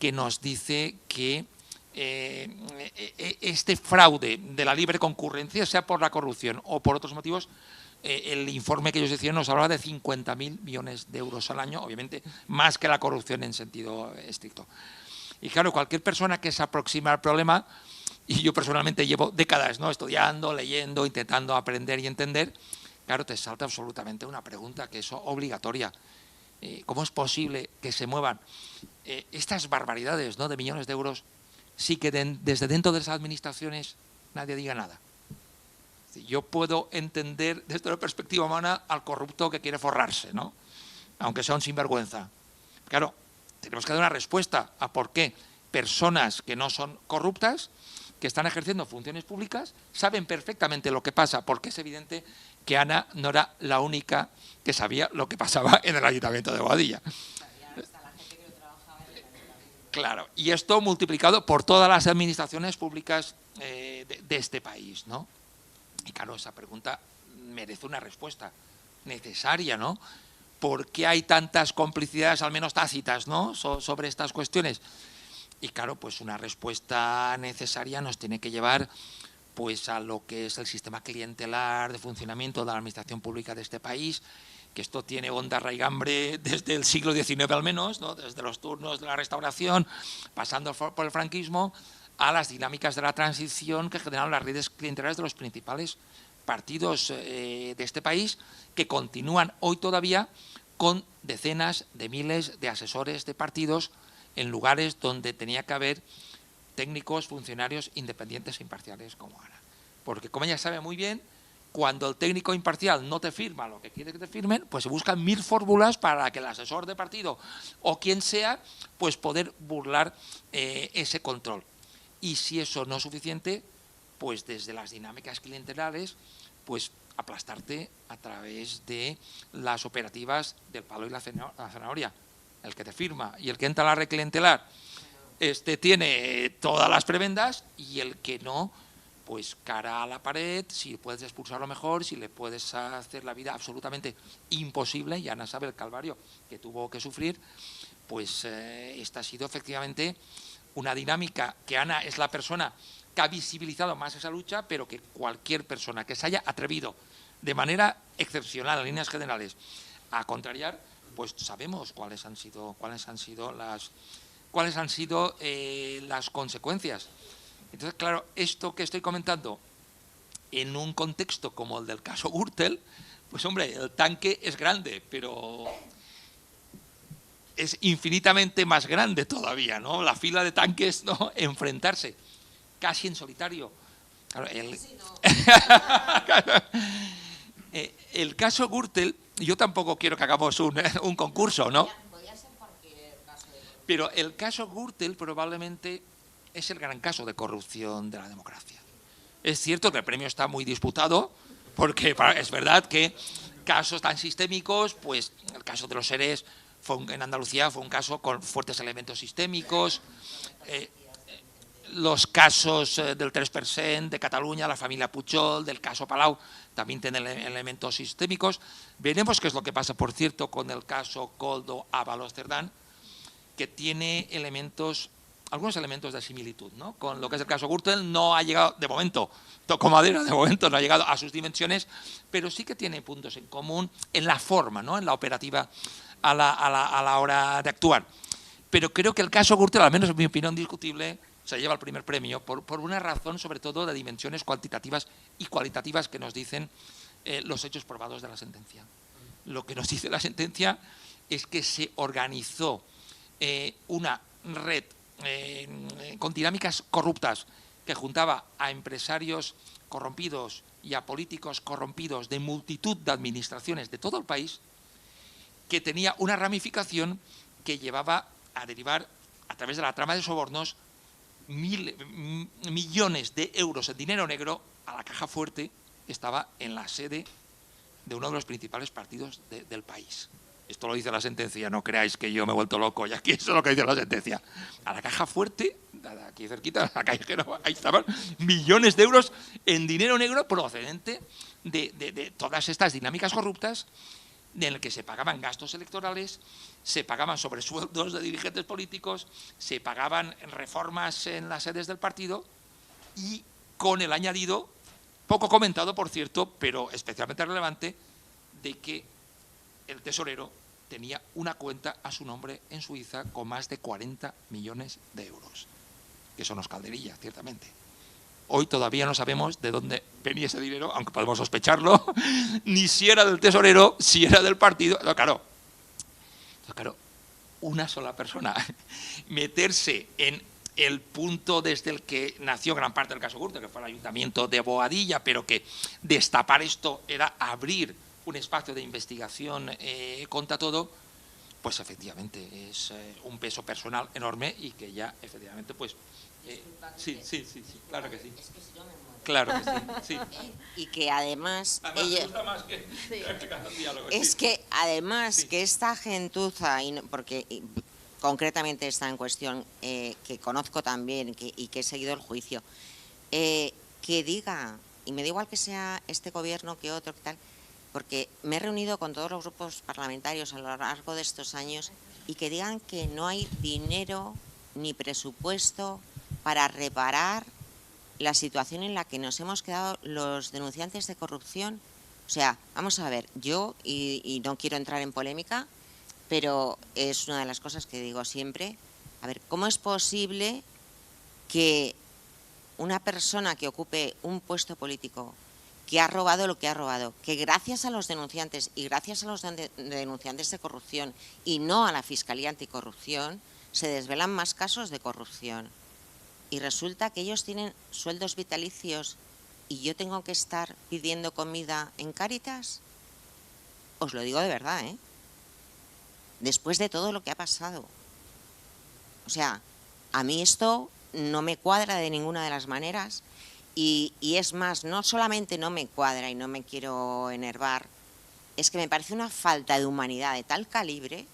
que nos dice que este fraude de la libre concurrencia, sea por la corrupción o por otros motivos, el informe que ellos decían nos hablaba de 50.000 millones de euros al año, obviamente más que la corrupción en sentido estricto. Y claro, cualquier persona que se aproxima al problema, y yo personalmente llevo décadas, ¿no?, estudiando, leyendo, intentando aprender y entender, claro, te salta absolutamente una pregunta que es obligatoria. ¿Cómo es posible que se muevan estas barbaridades, ¿no?, de millones de euros sí que desde dentro de esas administraciones nadie diga nada? Yo puedo entender desde la perspectiva humana al corrupto que quiere forrarse, ¿no?, aunque sea un sinvergüenza. Claro, tenemos que dar una respuesta a por qué personas que no son corruptas, que están ejerciendo funciones públicas, saben perfectamente lo que pasa, porque es evidente que Ana no era la única que sabía lo que pasaba en el Ayuntamiento de Boadilla. Claro, y esto multiplicado por todas las administraciones públicas de este país, ¿no? Y claro, esa pregunta merece una respuesta necesaria, ¿no? ¿Por qué hay tantas complicidades, al menos tácitas, ¿no?, sobre estas cuestiones? Y claro, pues una respuesta necesaria nos tiene que llevar pues a lo que es el sistema clientelar de funcionamiento de la administración pública de este país, que esto tiene honda raigambre desde el siglo XIX al menos, ¿no? Desde los turnos de la Restauración, pasando por el franquismo, a las dinámicas de la transición que generaron las redes clientelares de los principales partidos de este país, que continúan hoy todavía con decenas de miles de asesores de partidos en lugares donde tenía que haber técnicos, funcionarios independientes e imparciales como ahora. Porque como ella sabe muy bien, cuando el técnico imparcial no te firma lo que quiere que te firmen, pues se buscan 1000 fórmulas para que el asesor de partido o quien sea, pues poder burlar ese control. Y si eso no es suficiente, pues desde las dinámicas clientelares, pues aplastarte a través de las operativas del palo y la zanahoria. El que te firma y el que entra a la red clientelar, tiene todas las prebendas, y el que no, pues cara a la pared. Si puedes expulsarlo mejor, si le puedes hacer la vida absolutamente imposible, y Ana sabe el calvario que tuvo que sufrir, pues esta ha sido efectivamente una dinámica que Ana es la persona que ha visibilizado más esa lucha, pero que cualquier persona que se haya atrevido de manera excepcional, en líneas generales, a contrariar, pues sabemos cuáles han sido las consecuencias. Entonces, claro, esto que estoy comentando en un contexto como el del caso Gürtel, pues hombre, el tanque es grande, pero es infinitamente más grande todavía, ¿no? La fila de tanques, ¿no? Enfrentarse casi en solitario. Claro, el caso Gürtel, yo tampoco quiero que hagamos un concurso, ¿no? Pero el caso Gürtel probablemente es el gran caso de corrupción de la democracia. Es cierto que el premio está muy disputado, porque es verdad que casos tan sistémicos, pues el caso de los seres en Andalucía fue un caso con fuertes elementos sistémicos, los casos del 3%, de Cataluña, la familia Pujol, del caso Palau, también tienen elementos sistémicos. Veremos qué es lo que pasa, por cierto, con el caso Koldo Ábalos Cerdán, que tiene algunos elementos de similitud, ¿no? Con lo que es el caso Gürtel. No ha llegado, de momento, toco madera, de momento no ha llegado a sus dimensiones, pero sí que tiene puntos en común en la forma, ¿no? En la operativa a la hora de actuar. Pero creo que el caso Gürtel, al menos en mi opinión discutible, se lleva el primer premio por una razón sobre todo de dimensiones cuantitativas y cualitativas que nos dicen los hechos probados de la sentencia. Lo que nos dice la sentencia es que se organizó una red con dinámicas corruptas que juntaba a empresarios corrompidos y a políticos corrompidos de multitud de administraciones de todo el país, que tenía una ramificación que llevaba a derivar a través de la trama de sobornos millones de euros en dinero negro a la caja fuerte que estaba en la sede de uno de los principales partidos del país. Esto lo dice la sentencia, no creáis que yo me he vuelto loco, y aquí eso es lo que dice la sentencia. A la caja fuerte, aquí cerquita, la calle Génova, ahí estaban millones de euros en dinero negro procedente de todas estas dinámicas corruptas, en el que se pagaban gastos electorales, se pagaban sobresueldos de dirigentes políticos, se pagaban reformas en las sedes del partido, y con el añadido, poco comentado por cierto, pero especialmente relevante, de que el tesorero tenía una cuenta a su nombre en Suiza con más de 40 millones de euros, que son los calderillas, ciertamente. Hoy todavía no sabemos de dónde venía ese dinero, aunque podemos sospecharlo, ni si era del tesorero, si era del partido. No, claro, una sola persona meterse en el punto desde el que nació gran parte del caso Gürtel, que fue el ayuntamiento de Boadilla, pero que destapar esto era abrir un espacio de investigación contra todo, pues efectivamente es un peso personal enorme, y que ya efectivamente pues sí, claro que sí. Es que si no me muero. Claro que sí. Y que además Me gusta más que diálogo. Es que además que esta gentuza, porque concretamente está en cuestión, que conozco también y que he seguido el juicio, que diga, y me da igual que sea este gobierno que otro, que tal, porque me he reunido con todos los grupos parlamentarios a lo largo de estos años, y que digan que no hay dinero ni presupuesto para reparar la situación en la que nos hemos quedado los denunciantes de corrupción O sea, vamos a ver, yo, y no quiero entrar en polémica, pero es una de las cosas que digo siempre, a ver, ¿cómo es posible que una persona que ocupe un puesto político, que ha robado lo que ha robado, que gracias a los denunciantes y gracias a los denunciantes de corrupción y no a la Fiscalía Anticorrupción, se desvelan más casos de corrupción? Y resulta que ellos tienen sueldos vitalicios y yo tengo que estar pidiendo comida en Cáritas. Os lo digo de verdad, ¿eh? Después de todo lo que ha pasado. O sea, a mí esto no me cuadra de ninguna de las maneras y es más, no solamente no me cuadra y no me quiero enervar, es que me parece una falta de humanidad de tal calibre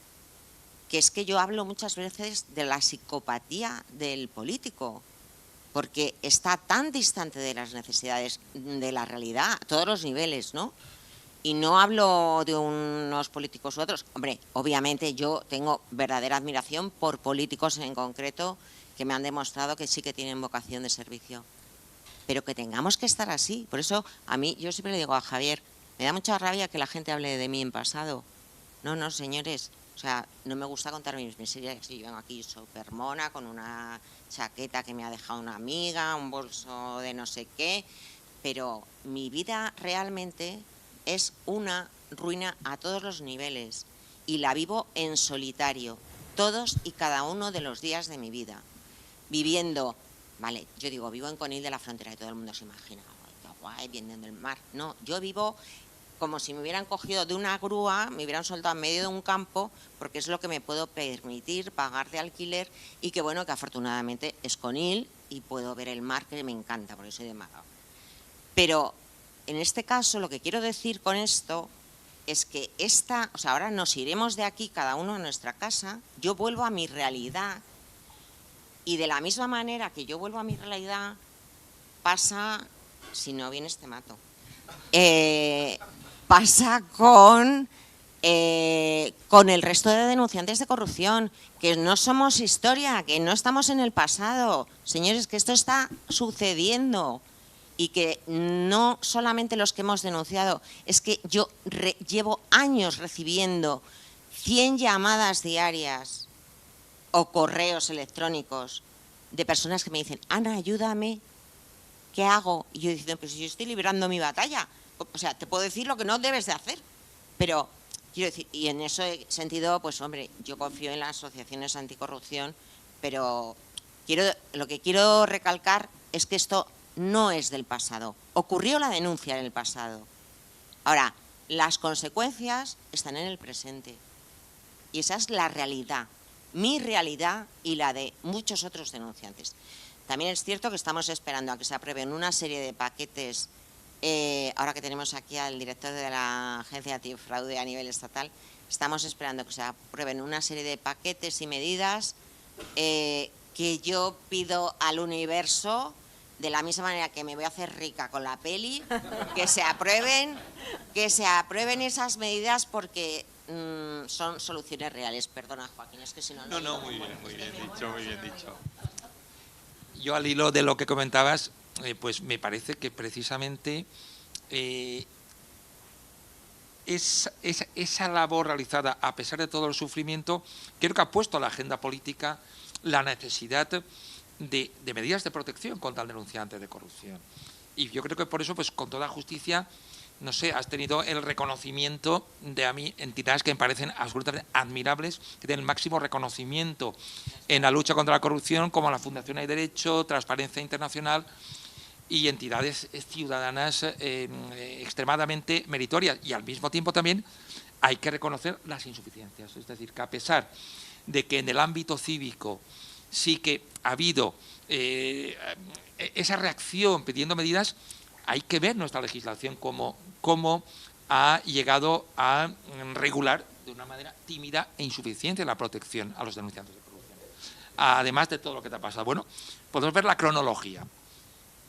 que es que yo hablo muchas veces de la psicopatía del político, porque está tan distante de las necesidades, de la realidad, a todos los niveles, ¿no? Y no hablo de unos políticos u otros. Hombre, obviamente yo tengo verdadera admiración por políticos en concreto que me han demostrado que sí que tienen vocación de servicio. Pero que tengamos que estar así. Por eso, a mí, yo siempre le digo a Javier, me da mucha rabia que la gente hable de mí en pasado. No, no, señores, o sea, no me gusta contar mis miserias. Yo vengo aquí súper mona, con una chaqueta que me ha dejado una amiga, un bolso de no sé qué, pero mi vida realmente es una ruina a todos los niveles y la vivo en solitario, todos y cada uno de los días de mi vida. Viviendo, vale, yo digo, vivo en Conil de la Frontera y todo el mundo se imagina, qué guay, viendo el mar. No, yo vivo como si me hubieran cogido de una grúa, me hubieran soltado en medio de un campo, porque es lo que me puedo permitir pagar de alquiler y que bueno, que afortunadamente es Conil y puedo ver el mar, que me encanta, porque soy de Málaga. Pero en este caso, lo que quiero decir con esto es que o sea, ahora nos iremos de aquí cada uno a nuestra casa, yo vuelvo a mi realidad y de la misma manera que yo vuelvo a mi realidad pasa, si no vienes te mato, pasa con el resto de denunciantes de corrupción, que no somos historia, que no estamos en el pasado, señores, que esto está sucediendo. Y que no solamente los que hemos denunciado, es que yo llevo años recibiendo 100 llamadas diarias o correos electrónicos de personas que me dicen, Ana, ayúdame, ¿qué hago? Y yo diciendo, pues yo estoy librando mi batalla. O sea, te puedo decir lo que no debes de hacer. Pero quiero decir, y en ese sentido, pues hombre, yo confío en las asociaciones anticorrupción, pero lo que quiero recalcar es que esto no es del pasado. Ocurrió la denuncia en el pasado. Ahora, las consecuencias están en el presente. Y esa es la realidad, mi realidad y la de muchos otros denunciantes. También es cierto que estamos esperando a que se aprueben una serie de paquetes, ahora que tenemos aquí al director de la Agencia Antifraude a nivel estatal, estamos esperando que se aprueben una serie de paquetes y medidas que yo pido al universo, de la misma manera que me voy a hacer rica con la peli, que se aprueben esas medidas porque son soluciones reales. Perdona, Joaquín, es que si no... No, muy bien dicho, muy bien dicho. Yo al hilo de lo que comentabas, pues me parece que precisamente esa labor realizada, a pesar de todo el sufrimiento, creo que ha puesto a la agenda política la necesidad de medidas de protección contra el denunciante de corrupción. Y yo creo que por eso, pues con toda justicia, no sé, has tenido el reconocimiento de a mí entidades que me parecen absolutamente admirables, que tienen el máximo reconocimiento en la lucha contra la corrupción, como la Fundación Hay Derecho, Transparencia Internacional y entidades ciudadanas extremadamente meritorias. Y al mismo tiempo también hay que reconocer las insuficiencias. Es decir, que a pesar de que en el ámbito cívico sí que ha habido esa reacción pidiendo medidas, hay que ver nuestra legislación cómo ha llegado a regular de una manera tímida e insuficiente la protección a los denunciantes de corrupción. Además de todo lo que te ha pasado. Bueno, podemos ver la cronología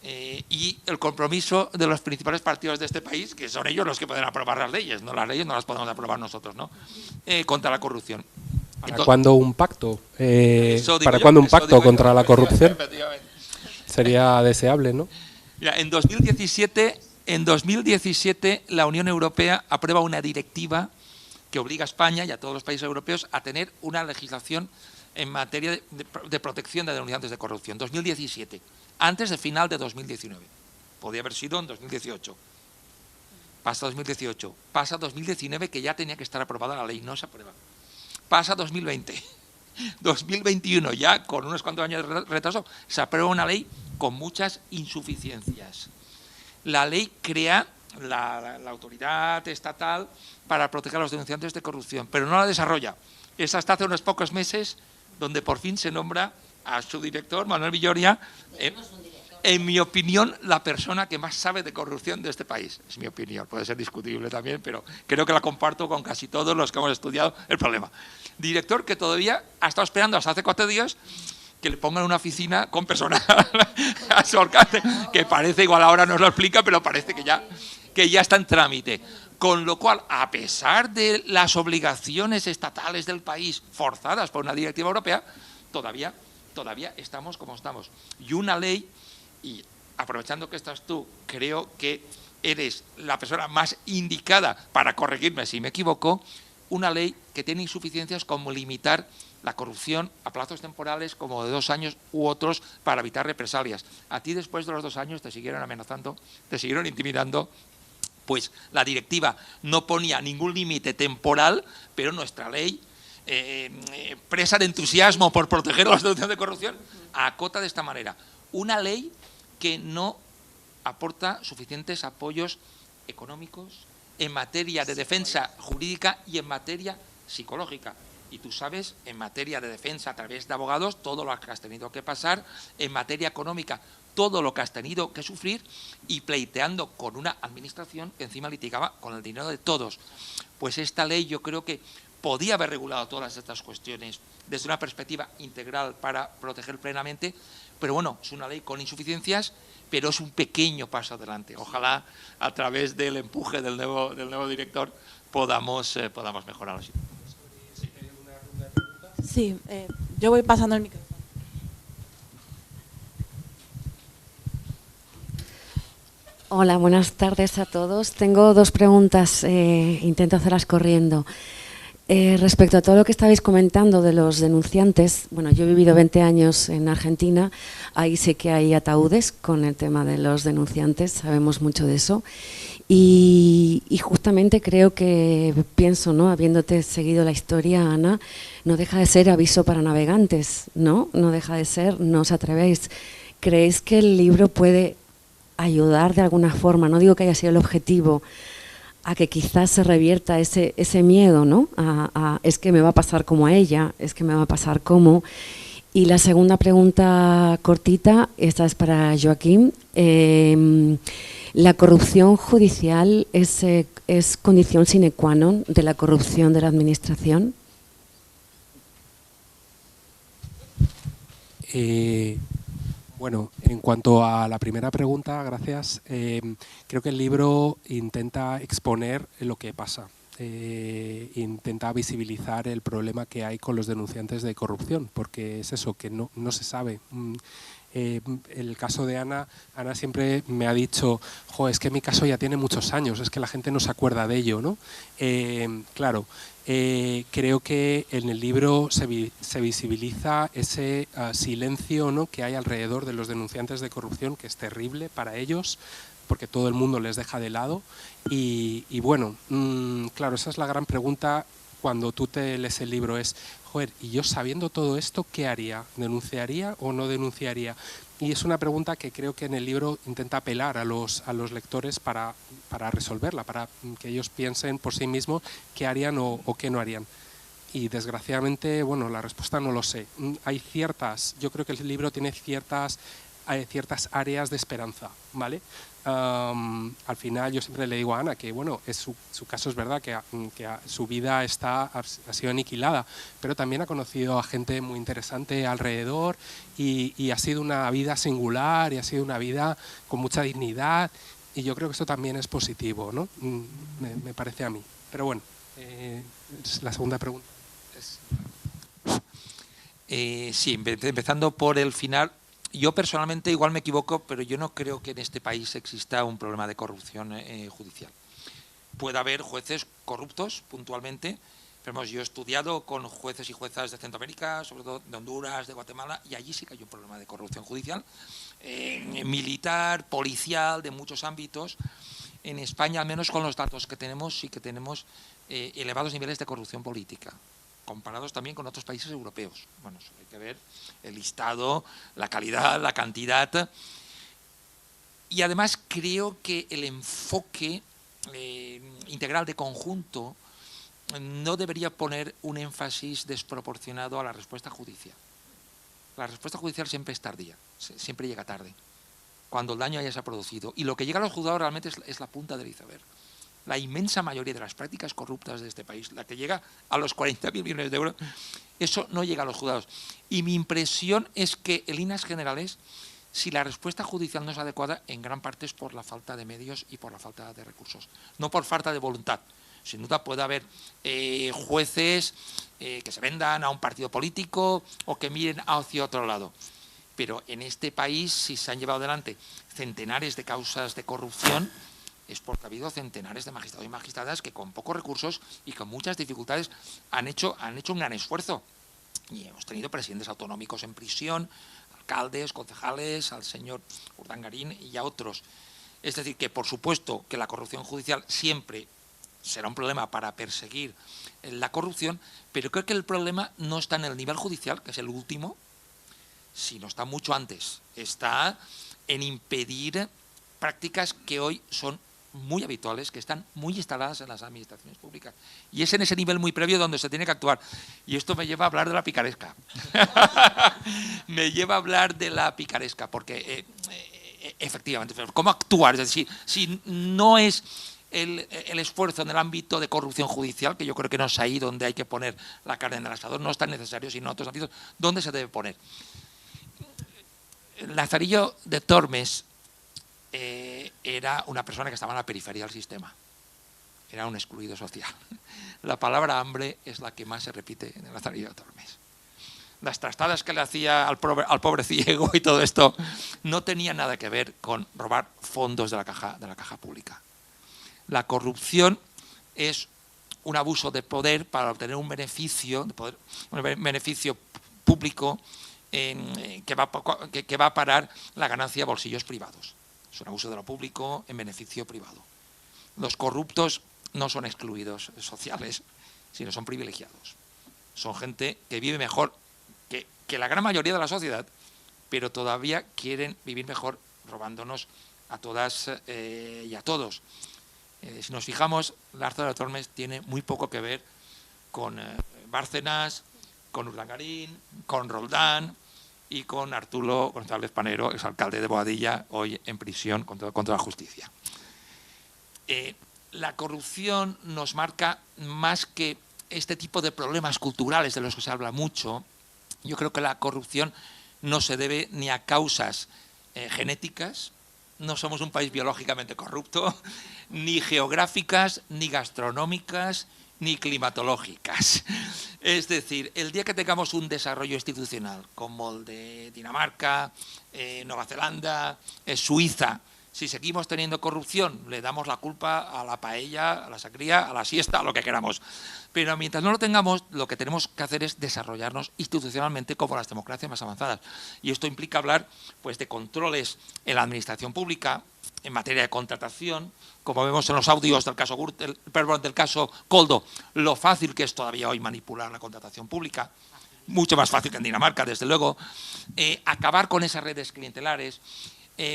y el compromiso de los principales partidos de este país, que son ellos los que pueden aprobar las leyes, no las leyes no las podemos aprobar nosotros, ¿no? Contra la corrupción. ¿Para cuándo un pacto? ¿Para cuándo un pacto contra la corrupción? Sería deseable, ¿no? Mira, en 2017 En 2017 la Unión Europea aprueba una directiva que obliga a España y a todos los países europeos a tener una legislación en materia de protección de denunciantes de corrupción. 2017, antes del final de 2019. Podría haber sido en 2018. Pasa 2018. Pasa 2019, que ya tenía que estar aprobada la ley, no se aprueba. Pasa 2020. 2021, ya con unos cuantos años de retraso, se aprueba una ley con muchas insuficiencias. La ley crea la autoridad estatal para proteger a los denunciantes de corrupción, pero no la desarrolla. Es hasta hace unos pocos meses donde por fin se nombra a su director, Manuel Villoria, en mi opinión, la persona que más sabe de corrupción de este país. Es mi opinión, puede ser discutible también, pero creo que la comparto con casi todos los que hemos estudiado el problema. Director que todavía ha estado esperando hasta hace 4 días que le pongan una oficina con personal a su alcance, que parece, igual ahora nos lo explica, pero parece que ya está en trámite. Con lo cual, a pesar de las obligaciones estatales del país forzadas por una directiva europea, todavía estamos como estamos. Y una ley, y aprovechando que estás tú, creo que eres la persona más indicada para corregirme si me equivoco, una ley que tiene insuficiencias como limitar la corrupción a plazos temporales como de 2 años u otros para evitar represalias. A ti después de los 2 años te siguieron amenazando, te siguieron intimidando, pues la directiva no ponía ningún límite temporal, pero nuestra ley, presa de entusiasmo por proteger a los denunciantes de corrupción, acota de esta manera. Una ley que no aporta suficientes apoyos económicos en materia de defensa jurídica y en materia psicológica. Y tú sabes, en materia de defensa a través de abogados, todo lo que has tenido que pasar, en materia económica, todo lo que has tenido que sufrir, y pleiteando con una administración que encima litigaba con el dinero de todos. Pues esta ley yo creo que podía haber regulado todas estas cuestiones desde una perspectiva integral para proteger plenamente, pero bueno, es una ley con insuficiencias, pero es un pequeño paso adelante. Ojalá a través del empuje del nuevo director podamos mejorar la situación. Sí, yo voy pasando el micrófono. Hola, buenas tardes a todos. Tengo 2 preguntas, intento hacerlas corriendo. Respecto a todo lo que estabais comentando de los denunciantes, bueno, yo he vivido 20 años en Argentina, ahí sé que hay ataúdes con el tema de los denunciantes, sabemos mucho de eso. Y justamente creo que pienso, ¿no? Habiéndote seguido la historia, Ana, no deja de ser aviso para navegantes, ¿no? No deja de ser, no os atrevéis. ¿Creéis que el libro puede ayudar de alguna forma? No digo que haya sido el objetivo, a que quizás se revierta ese miedo, ¿no? Es que me va a pasar como a ella, es que me va a pasar como... Y la segunda pregunta cortita, esta es para Joaquín. ¿La corrupción judicial es condición sine qua non de la corrupción de la administración? Bueno, en cuanto a la primera pregunta, gracias. Creo que el libro intenta exponer lo que pasa. Intenta visibilizar el problema que hay con los denunciantes de corrupción, porque es eso, que no se sabe. El caso de Ana siempre me ha dicho, es que mi caso ya tiene muchos años, es que la gente no se acuerda de ello, ¿no? Claro, creo que en el libro se visibiliza ese silencio, ¿no?, que hay alrededor de los denunciantes de corrupción, que es terrible para ellos, porque todo el mundo les deja de lado. Y bueno, claro, esa es la gran pregunta cuando tú te lees el libro, es, y yo sabiendo todo esto, ¿qué haría? ¿Denunciaría o no denunciaría? Y es una pregunta que creo que en el libro intenta apelar a los lectores para resolverla, para que ellos piensen por sí mismos qué harían o qué no harían. Y desgraciadamente, bueno, la respuesta no lo sé. Yo creo que el libro tiene ciertas áreas de esperanza, ¿vale? Al final yo siempre le digo a Ana que bueno, su caso es verdad que su vida ha sido aniquilada, pero también ha conocido a gente muy interesante alrededor y ha sido una vida singular y ha sido una vida con mucha dignidad, y yo creo que eso también es positivo, ¿no? Me parece a mí. Pero bueno, la segunda pregunta es... Sí, empezando por el final. Yo personalmente igual me equivoco, pero yo no creo que en este país exista un problema de corrupción judicial. Puede haber jueces corruptos puntualmente, pero vamos, yo he estudiado con jueces y juezas de Centroamérica, sobre todo de Honduras, de Guatemala, y allí sí que hay un problema de corrupción judicial, militar, policial, de muchos ámbitos. En España, al menos con los datos que tenemos, sí que tenemos elevados niveles de corrupción política, comparados también con otros países europeos. Bueno, eso hay que ver el listado, la calidad, la cantidad. Y además creo que el enfoque integral de conjunto no debería poner un énfasis desproporcionado a la respuesta judicial. La respuesta judicial siempre es tardía, siempre llega tarde, cuando el daño ya se ha producido. Y lo que llega a los juzgados realmente es la punta del iceberg. La inmensa mayoría de las prácticas corruptas de este país, la que llega a los 40.000 millones de euros, eso no llega a los juzgados. Y mi impresión es que, en líneas generales, si la respuesta judicial no es adecuada, en gran parte es por la falta de medios y por la falta de recursos, no por falta de voluntad. Sin duda puede haber jueces que se vendan a un partido político o que miren hacia otro lado. Pero en este país, si se han llevado adelante centenares de causas de corrupción, es porque ha habido centenares de magistrados y magistradas que con pocos recursos y con muchas dificultades han hecho un gran esfuerzo. Y hemos tenido presidentes autonómicos en prisión, alcaldes, concejales, al señor Urdangarín y a otros. Es decir, que por supuesto que la corrupción judicial siempre será un problema para perseguir la corrupción, pero creo que el problema no está en el nivel judicial, que es el último, sino está mucho antes. Está en impedir prácticas que hoy son muy habituales, que están muy instaladas en las administraciones públicas. Y es en ese nivel muy previo donde se tiene que actuar. Y esto me lleva a hablar de la picaresca. Me lleva a hablar de la picaresca, porque efectivamente, ¿cómo actuar? Es decir, si no es el esfuerzo en el ámbito de corrupción judicial, que yo creo que no es ahí donde hay que poner la carne en el asador, no es tan necesario, sino en otros ámbitos, ¿dónde se debe poner? Lazarillo de Tormes era una persona que estaba en la periferia del sistema, era un excluido social. La palabra hambre es la que más se repite en el Lazarillo de Tormes. Las trastadas que le hacía al pobre ciego y todo esto no tenía nada que ver con robar fondos de la caja pública. La corrupción es un abuso de poder para obtener un beneficio, público que va a parar la ganancia a bolsillos privados. Es un abuso de lo público en beneficio privado. Los corruptos no son excluidos sociales, sino son privilegiados. Son gente que vive mejor que la gran mayoría de la sociedad, pero todavía quieren vivir mejor robándonos a todas y a todos. Si nos fijamos, Lazarillo de Tormes tiene muy poco que ver con Bárcenas, con Urdangarín, con Roldán y con Arturo González Panero, exalcalde de Boadilla, hoy en prisión contra la justicia. La corrupción nos marca más que este tipo de problemas culturales de los que se habla mucho. Yo creo que la corrupción no se debe ni a causas genéticas, no somos un país biológicamente corrupto, ni geográficas, ni gastronómicas, ni climatológicas. Es decir, el día que tengamos un desarrollo institucional como el de Dinamarca, Nueva Zelanda, Suiza, si seguimos teniendo corrupción, le damos la culpa a la paella, a la sangría, a la siesta, a lo que queramos. Pero mientras no lo tengamos, lo que tenemos que hacer es desarrollarnos institucionalmente como las democracias más avanzadas. Y esto implica hablar pues, de controles en la administración pública, en materia de contratación, como vemos en los audios del caso del caso Koldo, lo fácil que es todavía hoy manipular la contratación pública, mucho más fácil que en Dinamarca, desde luego, acabar con esas redes clientelares,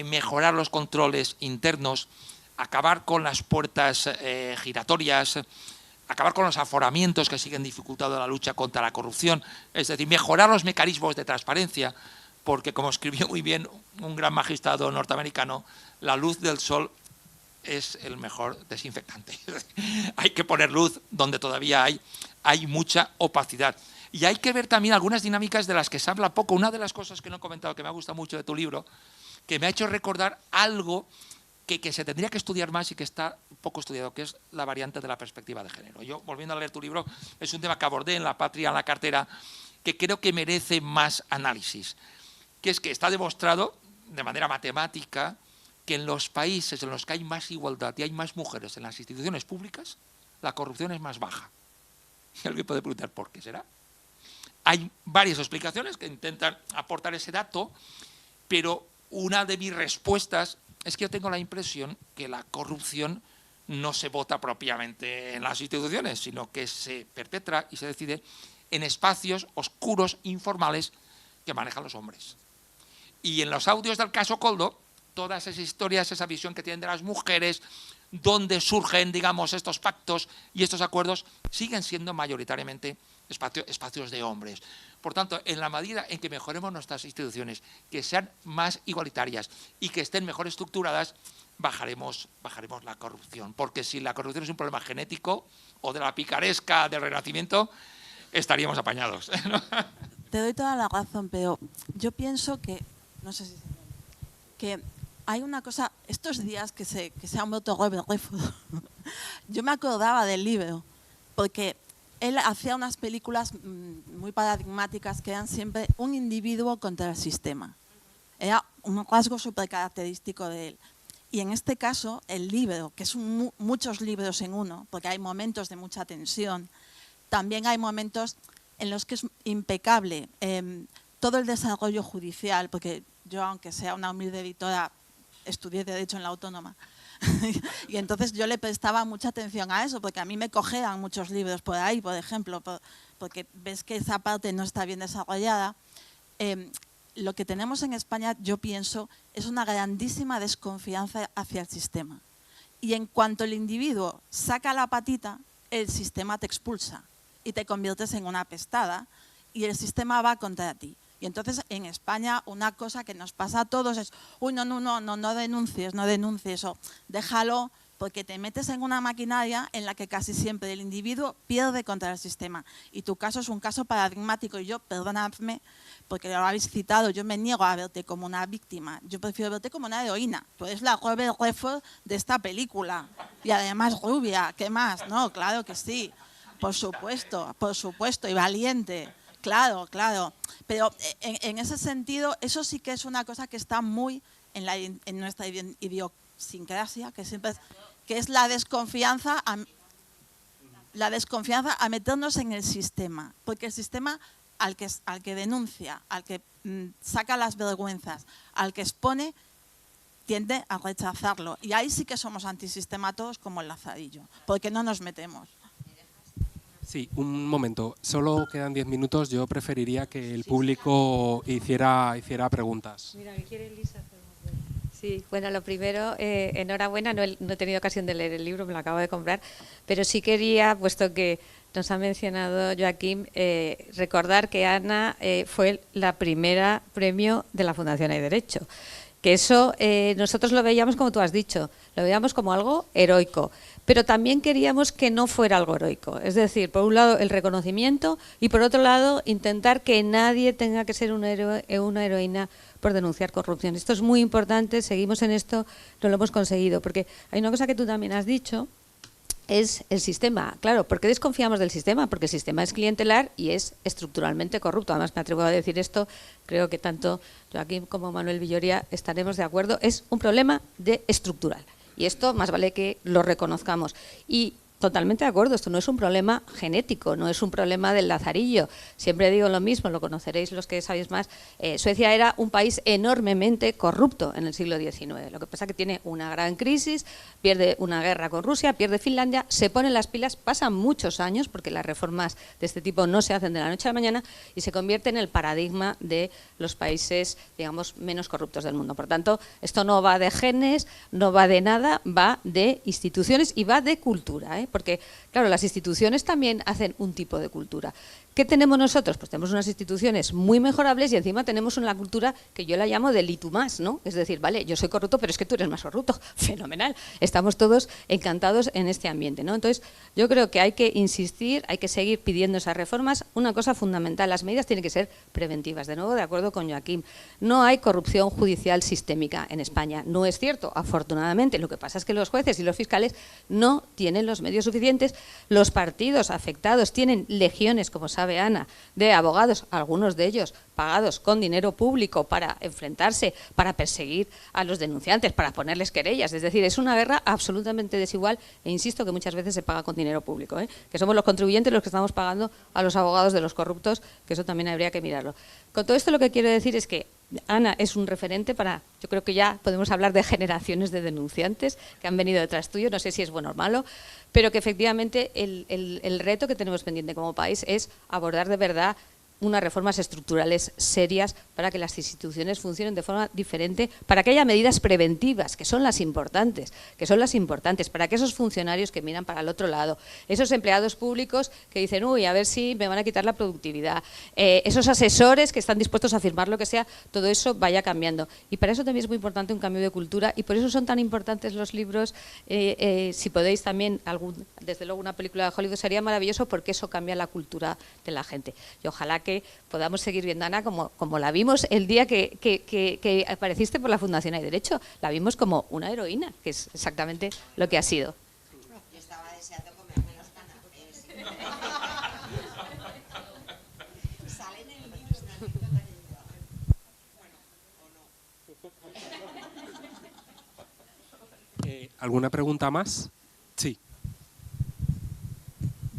mejorar los controles internos, acabar con las puertas giratorias, acabar con los aforamientos que siguen dificultando la lucha contra la corrupción, es decir, mejorar los mecanismos de transparencia, porque como escribió muy bien un gran magistrado norteamericano, la luz del sol es el mejor desinfectante. Hay que poner luz donde todavía hay mucha opacidad. Y hay que ver también algunas dinámicas de las que se habla poco. Una de las cosas que no he comentado, que me ha gustado mucho de tu libro, que me ha hecho recordar algo que se tendría que estudiar más y que está poco estudiado, que es la variante de la perspectiva de género. Yo, volviendo a leer tu libro, es un tema que abordé en La Patria, en la cartera, que creo que merece más análisis. que es que está demostrado de manera matemática que en los países en los que hay más igualdad y hay más mujeres en las instituciones públicas, la corrupción es más baja. Y alguien puede preguntar, ¿por qué será? Hay varias explicaciones que intentan aportar ese dato, pero una de mis respuestas es que yo tengo la impresión que la corrupción no se vota propiamente en las instituciones, sino que se perpetra y se decide en espacios oscuros, informales, que manejan los hombres. Y en los audios del caso Koldo, todas esas historias, esa visión que tienen de las mujeres, donde surgen, digamos, estos pactos y estos acuerdos, siguen siendo mayoritariamente espacios de hombres. Por tanto, en la medida en que mejoremos nuestras instituciones, que sean más igualitarias y que estén mejor estructuradas, bajaremos la corrupción. Porque si la corrupción es un problema genético o de la picaresca del Renacimiento, estaríamos apañados, ¿no? Te doy toda la razón, pero yo pienso que, no sé si se entiende, que hay una cosa, estos días que se han vuelto refugios, yo me acordaba del libro, porque él hacía unas películas muy paradigmáticas que eran siempre un individuo contra el sistema. Era un rasgo súper característico de él. Y en este caso, el libro, que son muchos libros en uno, porque hay momentos de mucha tensión, también hay momentos en los que es impecable todo el desarrollo judicial, porque yo, aunque sea una humilde editora, estudié Derecho en la Autónoma. Y entonces yo le prestaba mucha atención a eso, porque a mí me cojean muchos libros por ahí, por ejemplo, porque ves que esa parte no está bien desarrollada. Lo que tenemos en España, yo pienso, es una grandísima desconfianza hacia el sistema. Y en cuanto el individuo saca la patita, el sistema te expulsa y te conviertes en una apestada y el sistema va contra ti. Y entonces en España una cosa que nos pasa a todos es, uy, no denuncies, o déjalo, porque te metes en una maquinaria en la que casi siempre el individuo pierde contra el sistema. Y tu caso es un caso paradigmático y yo, perdonadme, porque lo habéis citado, yo me niego a verte como una víctima, yo prefiero verte como una heroína. Tú eres la Robert Redford de esta película y además rubia, ¿qué más? No, claro que sí, por supuesto, y valiente. Claro, pero en ese sentido, eso sí que es una cosa que está muy en nuestra idiosincrasia, que es la desconfianza a meternos en el sistema, porque el sistema al que denuncia, al que saca las vergüenzas, al que expone, tiende a rechazarlo. Y ahí sí que somos antisistema todos como el Lazarillo, porque no nos metemos. Sí, un momento. Solo quedan 10 minutos. Yo preferiría que el público hiciera preguntas. Mira, ¿qué quiere Elisa? Sí, bueno, lo primero, enhorabuena. No he tenido ocasión de leer el libro, me lo acabo de comprar, pero sí quería, puesto que nos ha mencionado Joaquín, recordar que Ana fue la primera premio de la Fundación Hay Derecho. Que eso nosotros lo veíamos, como tú has dicho, lo veíamos como algo heroico, pero también queríamos que no fuera algo heroico. Es decir, por un lado el reconocimiento y por otro lado intentar que nadie tenga que ser un héroe o una heroína por denunciar corrupción. Esto es muy importante, seguimos en esto, no lo hemos conseguido, porque hay una cosa que tú también has dicho, es el sistema. Claro, ¿por qué desconfiamos del sistema? Porque el sistema es clientelar y es estructuralmente corrupto. Además, me atrevo a decir esto, creo que tanto Joaquín como Manuel Villoria estaremos de acuerdo, es un problema estructural. Y esto más vale que lo reconozcamos. Y totalmente de acuerdo, esto no es un problema genético, no es un problema del Lazarillo. Siempre digo lo mismo, lo conoceréis los que sabéis más. Suecia era un país enormemente corrupto en el siglo XIX. Lo que pasa es que tiene una gran crisis, pierde una guerra con Rusia, pierde Finlandia, se ponen las pilas, pasan muchos años, porque las reformas de este tipo no se hacen de la noche a la mañana, y se convierte en el paradigma de los países, digamos, menos corruptos del mundo. Por tanto, esto no va de genes, no va de nada, va de instituciones y va de cultura, porque, claro, las instituciones también hacen un tipo de cultura. ¿Qué tenemos nosotros? Pues tenemos unas instituciones muy mejorables y encima tenemos una cultura que yo la llamo de y tú más, ¿no? Es decir, vale, yo soy corrupto, pero es que tú eres más corrupto. Fenomenal. Estamos todos encantados en este ambiente, ¿no? Entonces, yo creo que hay que insistir, hay que seguir pidiendo esas reformas. Una cosa fundamental, las medidas tienen que ser preventivas. De nuevo, de acuerdo con Joaquín. No hay corrupción judicial sistémica en España. No es cierto, afortunadamente. Lo que pasa es que los jueces y los fiscales no tienen los medios suficientes. Los partidos afectados tienen legiones, como saben, sabe Ana, de abogados, algunos de ellos pagados con dinero público para enfrentarse, para perseguir a los denunciantes, para ponerles querellas. Es decir, es una guerra absolutamente desigual e insisto que muchas veces se paga con dinero público, que somos los contribuyentes los que estamos pagando a los abogados de los corruptos, que eso también habría que mirarlo. Con todo esto lo que quiero decir es que Ana es un referente para, yo creo que ya podemos hablar de generaciones de denunciantes que han venido detrás tuyo, no sé si es bueno o malo, pero que efectivamente el reto que tenemos pendiente como país es abordar de verdad unas reformas estructurales serias para que las instituciones funcionen de forma diferente, para que haya medidas preventivas, que son las importantes, para que esos funcionarios que miran para el otro lado, esos empleados públicos que dicen, uy, a ver si me van a quitar la productividad, esos asesores que están dispuestos a firmar lo que sea, todo eso vaya cambiando. Y para eso también es muy importante un cambio de cultura y por eso son tan importantes los libros. Si podéis también, desde luego una película de Hollywood sería maravilloso porque eso cambia la cultura de la gente. Y ojalá que podamos seguir viendo a Ana como la vimos el día que apareciste por la Fundación Hay Derecho. La vimos como una heroína, que es exactamente lo que ha sido. Yo estaba deseando comerme los canapés. Salen en el libro una anécdota que yo bueno, o no. ¿Alguna pregunta más? Sí.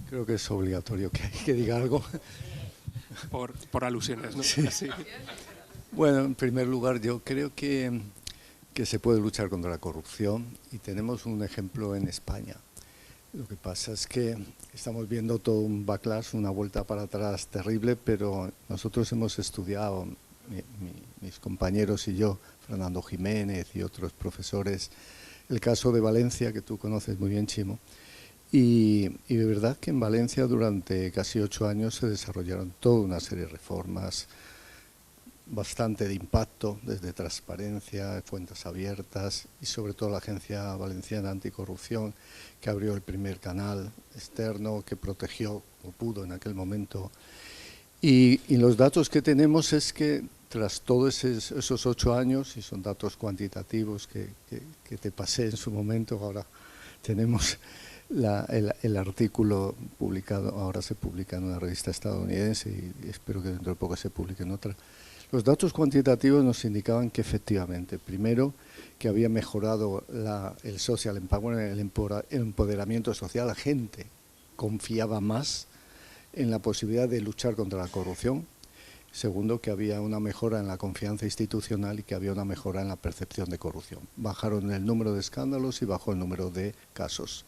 Creo que es obligatorio que diga algo. Por alusiones, ¿no? Sí. Sí. Bueno, en primer lugar, yo creo que se puede luchar contra la corrupción y tenemos un ejemplo en España. Lo que pasa es que estamos viendo todo un backlash, una vuelta para atrás terrible, pero nosotros hemos estudiado, mis compañeros y yo, Fernando Jiménez y otros profesores, el caso de Valencia, que tú conoces muy bien, Chimo. Y de verdad que en Valencia durante casi 8 años se desarrollaron toda una serie de reformas bastante de impacto, desde transparencia, fuentes abiertas y sobre todo la Agencia Valenciana Anticorrupción, que abrió el primer canal externo, que protegió como pudo en aquel momento. Y los datos que tenemos es que tras todos esos 8 años, y son datos cuantitativos que te pasé en su momento, ahora tenemos el artículo publicado, ahora se publica en una revista estadounidense y espero que dentro de poco se publique en otra. Los datos cuantitativos nos indicaban que efectivamente, primero, que había mejorado el social empowerment, el empoderamiento social, la gente confiaba más en la posibilidad de luchar contra la corrupción. Segundo, que había una mejora en la confianza institucional y que había una mejora en la percepción de corrupción. Bajaron el número de escándalos y bajó el número de casos.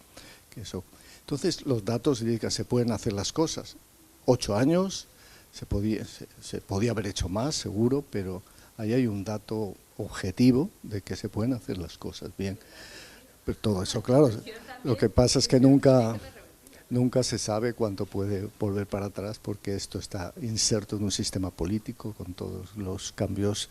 Entonces, los datos indican que se pueden hacer las cosas. 8 años, se podía haber hecho más, seguro, pero ahí hay un dato objetivo de que se pueden hacer las cosas bien. Pero todo eso, claro, lo que pasa es que nunca se sabe cuánto puede volver para atrás porque esto está inserto en un sistema político con todos los cambios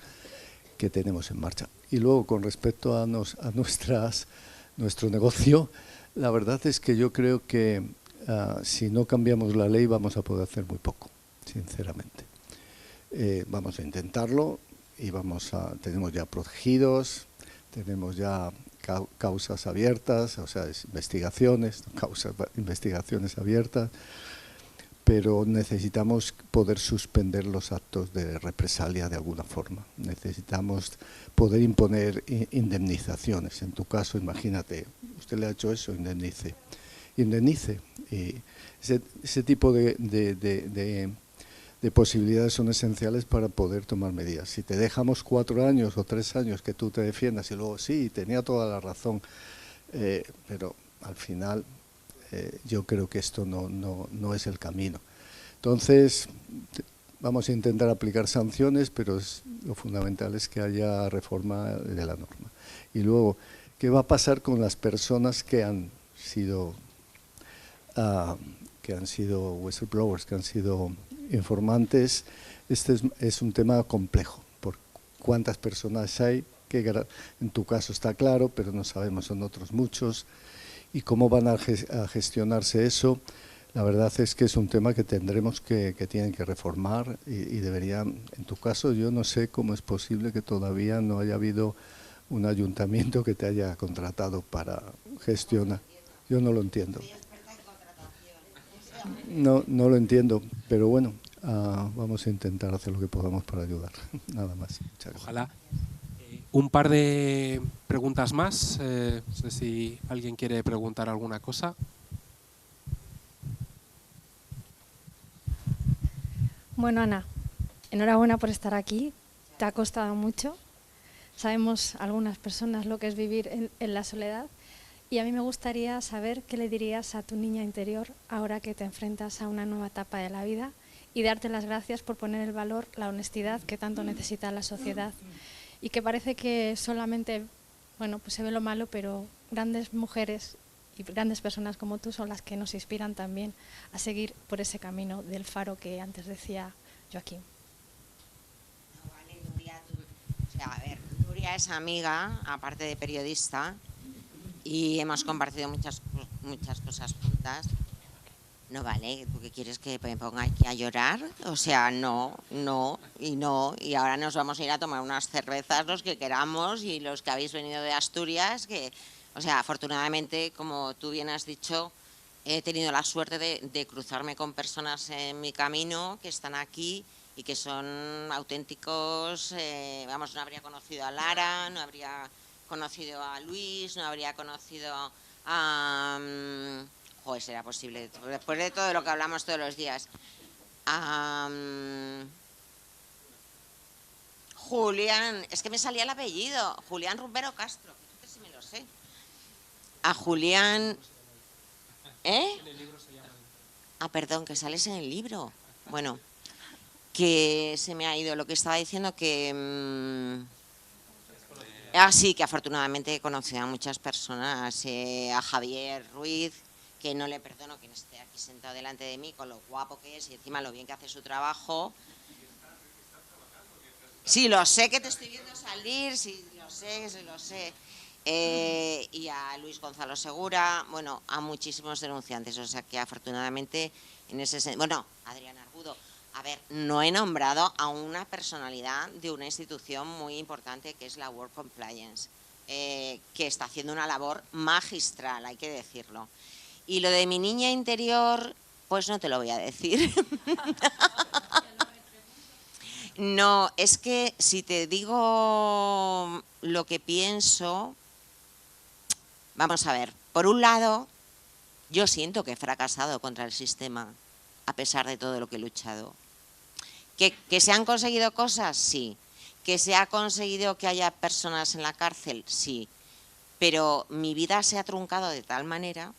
que tenemos en marcha. Y luego, con respecto a nuestro negocio, la verdad es que yo creo que si no cambiamos la ley vamos a poder hacer muy poco, sinceramente. Vamos a intentarlo y tenemos ya protegidos, tenemos ya causas abiertas, o sea, investigaciones abiertas, pero necesitamos poder suspender los actos de represalia de alguna forma. Necesitamos poder imponer indemnizaciones. En tu caso, imagínate, usted le ha hecho eso, indemnice. Y ese tipo de posibilidades son esenciales para poder tomar medidas. Si te dejamos 4 años o 3 años que tú te defiendas y luego sí, tenía toda la razón, pero al final yo creo que esto no es el camino. Entonces, vamos a intentar aplicar sanciones, pero lo fundamental es que haya reforma de la norma. Y luego, ¿qué va a pasar con las personas que han sido whistleblowers, que han sido informantes? Este es un tema complejo, por cuántas personas hay, que en tu caso está claro, pero no sabemos en otros muchos, y cómo van a gestionarse eso. La verdad es que es un tema que tendremos que tienen que reformar y deberían, en tu caso yo no sé cómo es posible que todavía no haya habido un ayuntamiento que te haya contratado para gestionar. Yo no lo entiendo. no lo entiendo, pero bueno, vamos a intentar hacer lo que podamos para ayudar. Nada más. Muchas gracias. Ojalá. Un par de preguntas más. No sé si alguien quiere preguntar alguna cosa. Bueno, Ana, enhorabuena por estar aquí. Te ha costado mucho. Sabemos algunas personas lo que es vivir en la soledad. Y a mí me gustaría saber qué le dirías a tu niña interior ahora que te enfrentas a una nueva etapa de la vida y darte las gracias por poner el valor, la honestidad que tanto necesita la sociedad. Y que parece que solamente, bueno, pues se ve lo malo, pero grandes mujeres y grandes personas como tú son las que nos inspiran también a seguir por ese camino del faro que antes decía Joaquín. No, vale, Nuria, o sea, a ver, Nuria es amiga, aparte de periodista, y hemos compartido muchas cosas juntas. No vale, ¿tú qué quieres que me ponga aquí a llorar? O sea, no, y ahora nos vamos a ir a tomar unas cervezas los que queramos y los que habéis venido de Asturias, que, o sea, afortunadamente, como tú bien has dicho, he tenido la suerte de cruzarme con personas en mi camino que están aquí y que son auténticos, vamos, no habría conocido a Lara, no habría conocido a Luis, no habría conocido a... joder, será posible, después de todo lo que hablamos todos los días. Julián, es que me salía el apellido, Julián Rumbero Castro, fíjate si me lo sé. A Julián... ¿Eh? Perdón, que sales en el libro. Bueno, que se me ha ido lo que estaba diciendo, que... sí, que afortunadamente he conocido a muchas personas, a Javier Ruiz, que no le perdono que no esté aquí sentado delante de mí, con lo guapo que es y encima lo bien que hace su trabajo. Sí, lo sé que te estoy viendo salir, sí, lo sé. Y a Luis Gonzalo Segura, bueno, a muchísimos denunciantes, o sea que afortunadamente en ese sentido, bueno, Adrián Argudo. A ver, no he nombrado a una personalidad de una institución muy importante que es la World Compliance, que está haciendo una labor magistral, hay que decirlo. Y lo de mi niña interior, pues no te lo voy a decir. No, es que si te digo lo que pienso, vamos a ver, por un lado, yo siento que he fracasado contra el sistema, a pesar de todo lo que he luchado. ¿Que se han conseguido cosas? Sí. ¿Que se ha conseguido que haya personas en la cárcel? Sí. Pero mi vida se ha truncado de tal manera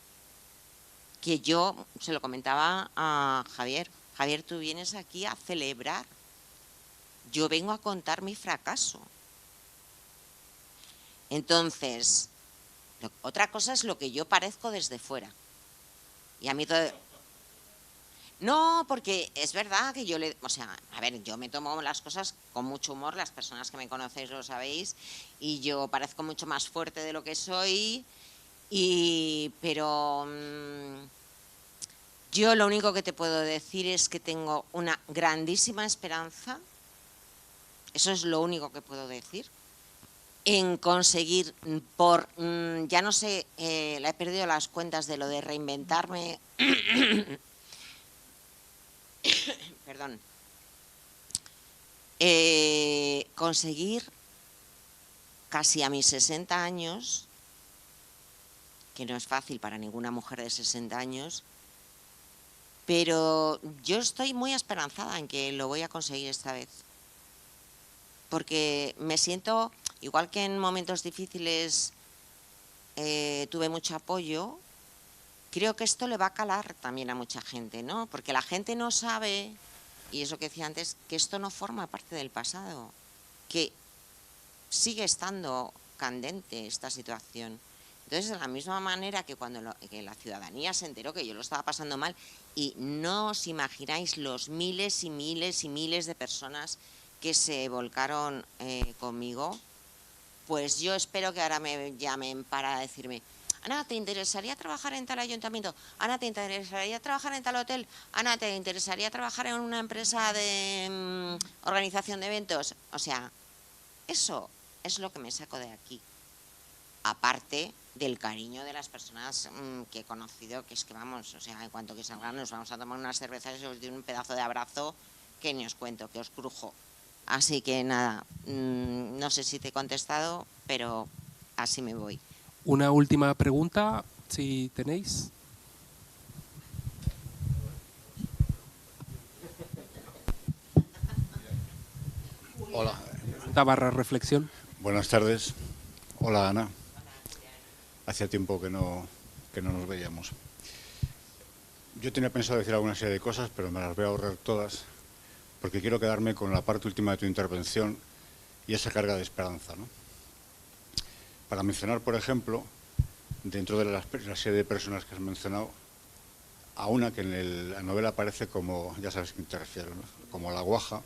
que yo se lo comentaba a Javier. Javier, tú vienes aquí a celebrar. Yo vengo a contar mi fracaso. Entonces, otra cosa es lo que yo parezco desde fuera. Y a mí todo... No, porque es verdad que yo yo me tomo las cosas con mucho humor, las personas que me conocéis lo sabéis, y yo parezco mucho más fuerte de lo que soy, pero yo lo único que te puedo decir es que tengo una grandísima esperanza, eso es lo único que puedo decir, en conseguir ya no sé, la he perdido las cuentas de lo de reinventarme. Perdón. Conseguir casi a mis 60 años, que no es fácil para ninguna mujer de 60 años, pero yo estoy muy esperanzada en que lo voy a conseguir esta vez. Porque me siento, igual que en momentos difíciles tuve mucho apoyo, creo que esto le va a calar también a mucha gente, ¿no? Porque la gente no sabe, y eso que decía antes, que esto no forma parte del pasado, que sigue estando candente esta situación. Entonces, de la misma manera que cuando que la ciudadanía se enteró que yo lo estaba pasando mal, y no os imagináis los miles y miles y miles de personas que se volcaron conmigo, pues yo espero que ahora me llamen para decirme: Ana, ¿te interesaría trabajar en tal ayuntamiento? Ana, ¿te interesaría trabajar en tal hotel? Ana, ¿te interesaría trabajar en una empresa de organización de eventos? O sea, eso es lo que me saco de aquí. aparte del cariño de las personas que he conocido, que es que vamos, o sea, en cuanto que salgan nos vamos a tomar unas cervezas y os doy un pedazo de abrazo que ni os cuento, que os crujo. Así que nada, no sé si te he contestado, pero así me voy. Una última pregunta, si tenéis. Hola. Reflexión. Buenas tardes. Hola, Ana. Hacía tiempo que no nos veíamos. Yo tenía pensado decir alguna serie de cosas, pero me las voy a ahorrar todas, porque quiero quedarme con la parte última de tu intervención y esa carga de esperanza, ¿no? Para mencionar, por ejemplo, dentro de la serie de personas que has mencionado, a una que en la novela aparece como, ya sabes a quién te refiero, ¿no? Como la guaja,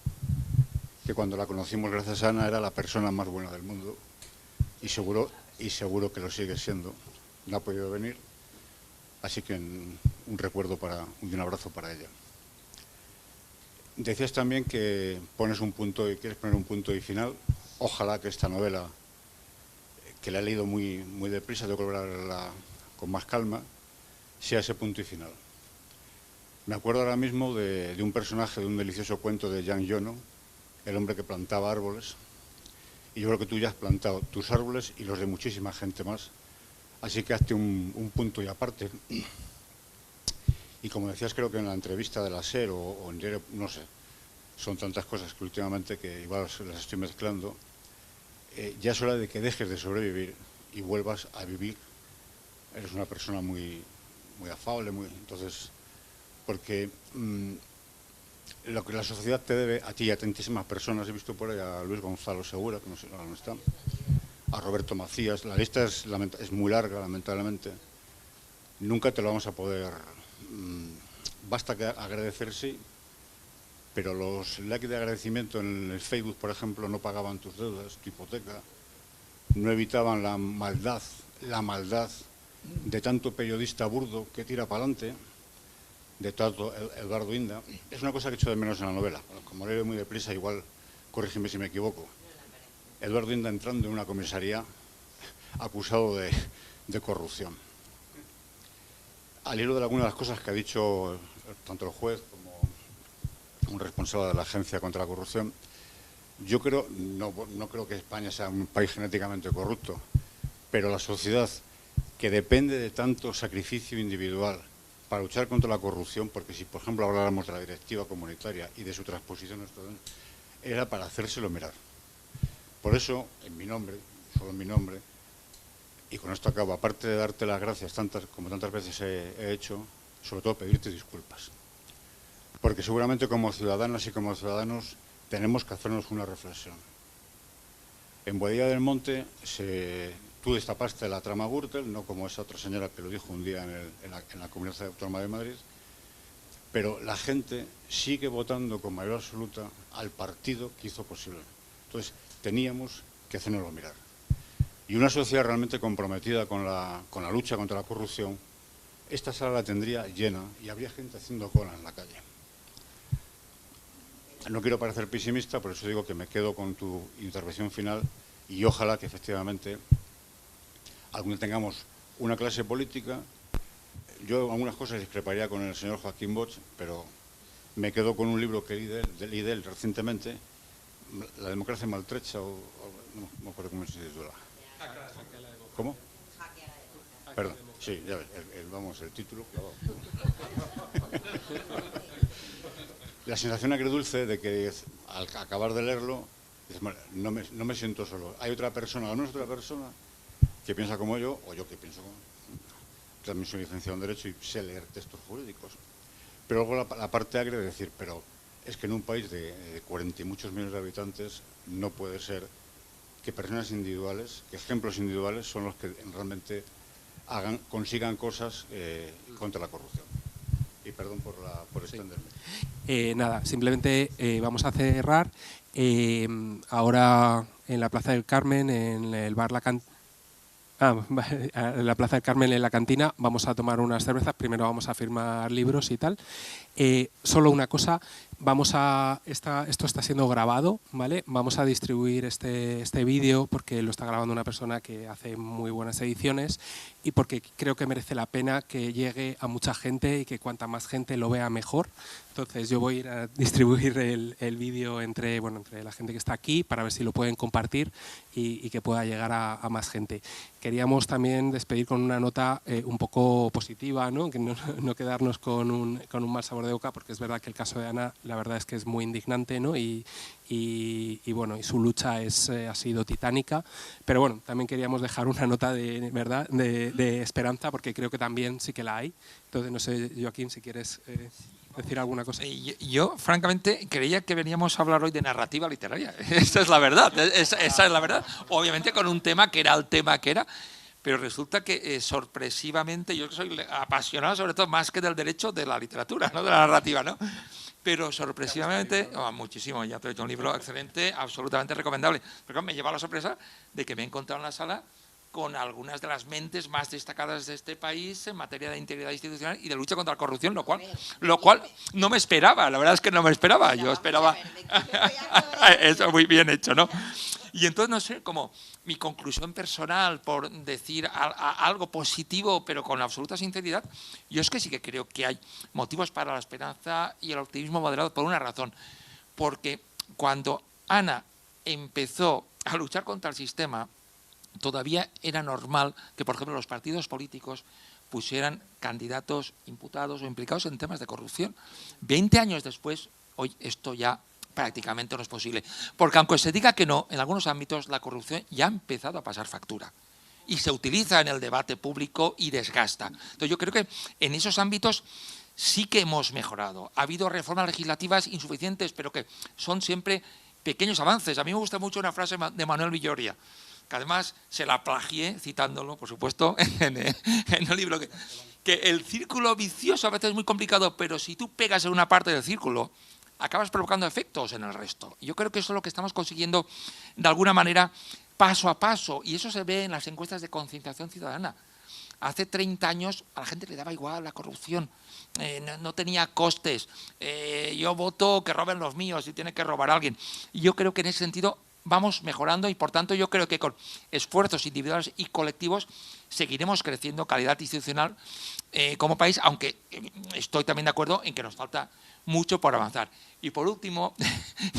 que cuando la conocimos gracias a Ana era la persona más buena del mundo y seguro que lo sigue siendo. No ha podido venir, así que un recuerdo y un abrazo para ella. Decías también que quieres poner un punto y final. Ojalá que esta novela, que la he leído muy, muy deprisa, tengo que volver a leerla con más calma, sea ese punto y final. Me acuerdo ahora mismo de un personaje de un delicioso cuento de Jean Giono, el hombre que plantaba árboles, y yo creo que tú ya has plantado tus árboles y los de muchísima gente más, así que hazte un punto y aparte. Y como decías, creo que en la entrevista de la SER o en diario, no sé, son tantas cosas que últimamente que igual las estoy mezclando, ya es hora de que dejes de sobrevivir y vuelvas a vivir. Eres una persona muy, muy afable, entonces, porque lo que la sociedad te debe a ti y a tantísimas personas, he visto por ahí a Luis Gonzalo Segura, que no sé dónde está, a Roberto Macías, la lista es muy larga, lamentablemente, nunca te lo vamos a poder, basta que agradecer, sí, pero los likes de agradecimiento en el Facebook, por ejemplo, no pagaban tus deudas, tu hipoteca, no evitaban la maldad de tanto periodista burdo que tira para adelante, de tanto Eduardo Inda. Es una cosa que echo de menos en la novela. Como leo muy deprisa, igual corrígeme si me equivoco. Eduardo Inda entrando en una comisaría acusado de corrupción. Al hilo de algunas de las cosas que ha dicho tanto el juez como un responsable de la Agencia contra la Corrupción, yo creo, no creo que España sea un país genéticamente corrupto, pero la sociedad que depende de tanto sacrificio individual para luchar contra la corrupción, porque si por ejemplo habláramos de la directiva comunitaria y de su transposición, era para hacérselo mirar. Por eso, en mi nombre, solo en mi nombre, y con esto acabo, aparte de darte las gracias como tantas veces he hecho, sobre todo pedirte disculpas. Porque seguramente como ciudadanas y como ciudadanos tenemos que hacernos una reflexión. En Boadilla del Monte tú destapaste la trama Gürtel, no como esa otra señora que lo dijo un día en la Comunidad Autónoma de Madrid, pero la gente sigue votando con mayoría absoluta al partido que hizo posible. Entonces, teníamos que hacérnoslo mirar. Y una sociedad realmente comprometida con la lucha contra la corrupción, esta sala la tendría llena y habría gente haciendo cola en la calle. No quiero parecer pesimista, por eso digo que me quedo con tu intervención final y ojalá que efectivamente algún día tengamos una clase política. Yo algunas cosas discreparía con el señor Joaquín Bosch, pero me quedo con un libro que leí de él recientemente, La democracia maltrecha, no me acuerdo cómo se titula. ¿Cómo? Perdón, sí, ya ves, el título. La sensación agridulce de que al acabar de leerlo, dices, bueno, no me siento solo. Hay otra persona, al menos otra persona, que piensa como yo, o yo que pienso como... También soy licenciado en Derecho y sé leer textos jurídicos. Pero luego la parte agria de decir, pero es que en un país de 40 y muchos millones de habitantes no puede ser que personas individuales, que ejemplos individuales son los que realmente consigan cosas contra la corrupción. Y perdón por extenderme. Nada, simplemente vamos a cerrar. Ahora en la Plaza del Carmen, en el bar La Cantina, en la Plaza del Carmen, en la cantina, vamos a tomar unas cervezas. Primero vamos a firmar libros y tal. Solo una cosa, esto está siendo grabado, ¿vale? Vamos a distribuir este vídeo porque lo está grabando una persona que hace muy buenas ediciones y porque creo que merece la pena que llegue a mucha gente y que cuanta más gente lo vea mejor. Entonces yo voy a ir a distribuir el vídeo entre la gente que está aquí para ver si lo pueden compartir y que pueda llegar a más gente. Queríamos también despedir con una nota un poco positiva, ¿no? Que no quedarnos con un mal sabor de boca, porque es verdad que el caso de Ana, la verdad es que es muy indignante, ¿no? Y su lucha ha sido titánica, pero bueno, también queríamos dejar una nota de esperanza, porque creo que también sí que la hay. Entonces, no sé, Joaquín, si quieres decir alguna cosa. Yo, francamente, creía que veníamos a hablar hoy de narrativa literaria. Esa es la verdad, esa es la verdad. Obviamente con un tema que era el tema que era, pero resulta que sorpresivamente, yo que soy apasionado sobre todo más que del derecho, de la literatura, ¿no? De la narrativa, ¿no? Pero sorpresivamente, muchísimo, ya te he hecho un libro excelente, absolutamente recomendable. Pero me lleva la sorpresa de que me he encontrado en la sala con algunas de las mentes más destacadas de este país en materia de integridad institucional y de lucha contra la corrupción, lo cual no me esperaba, la verdad es que no me esperaba, yo esperaba eso muy bien hecho, ¿no? Y entonces, no sé, como mi conclusión personal, por decir algo positivo, pero con absoluta sinceridad, yo es que sí que creo que hay motivos para la esperanza y el optimismo moderado por una razón, porque cuando Ana empezó a luchar contra el sistema, todavía era normal que, por ejemplo, los partidos políticos pusieran candidatos imputados o implicados en temas de corrupción. 20 años después, hoy esto ya prácticamente no es posible. Porque aunque se diga que no, en algunos ámbitos la corrupción ya ha empezado a pasar factura. Y se utiliza en el debate público y desgasta. Entonces yo creo que en esos ámbitos sí que hemos mejorado. Ha habido reformas legislativas insuficientes, pero que son siempre pequeños avances. A mí me gusta mucho una frase de Manuel Villoria, que además se la plagié, citándolo, por supuesto, en el libro, que el círculo vicioso a veces es muy complicado, pero si tú pegas en una parte del círculo, acabas provocando efectos en el resto. Y yo creo que eso es lo que estamos consiguiendo de alguna manera paso a paso, y eso se ve en las encuestas de concienciación ciudadana. Hace 30 años a la gente le daba igual la corrupción, no tenía costes, yo voto que roben los míos si tiene que robar a alguien. Y yo creo que en ese sentido vamos mejorando y por tanto yo creo que con esfuerzos individuales y colectivos seguiremos creciendo calidad institucional como país, aunque estoy también de acuerdo en que nos falta mucho por avanzar. Y por último,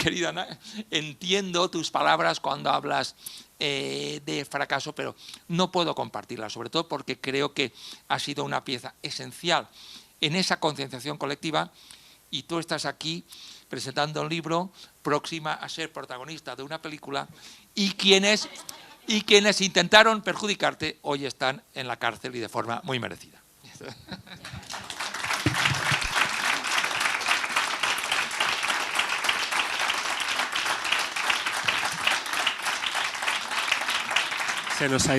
querida Ana, entiendo tus palabras cuando hablas de fracaso, pero no puedo compartirlas, sobre todo porque creo que ha sido una pieza esencial en esa concienciación colectiva y tú estás aquí presentando un libro, próxima a ser protagonista de una película y quienes intentaron perjudicarte hoy están en la cárcel y de forma muy merecida. Se nos ha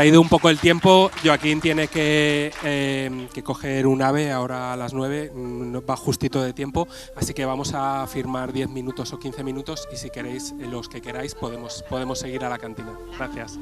ido un poco el tiempo. Joaquín tiene que coger un AVE ahora a las 9, va justito de tiempo, así que vamos a firmar 10 minutos o 15 minutos y si queréis, los que queráis, podemos seguir a la cantina. Gracias.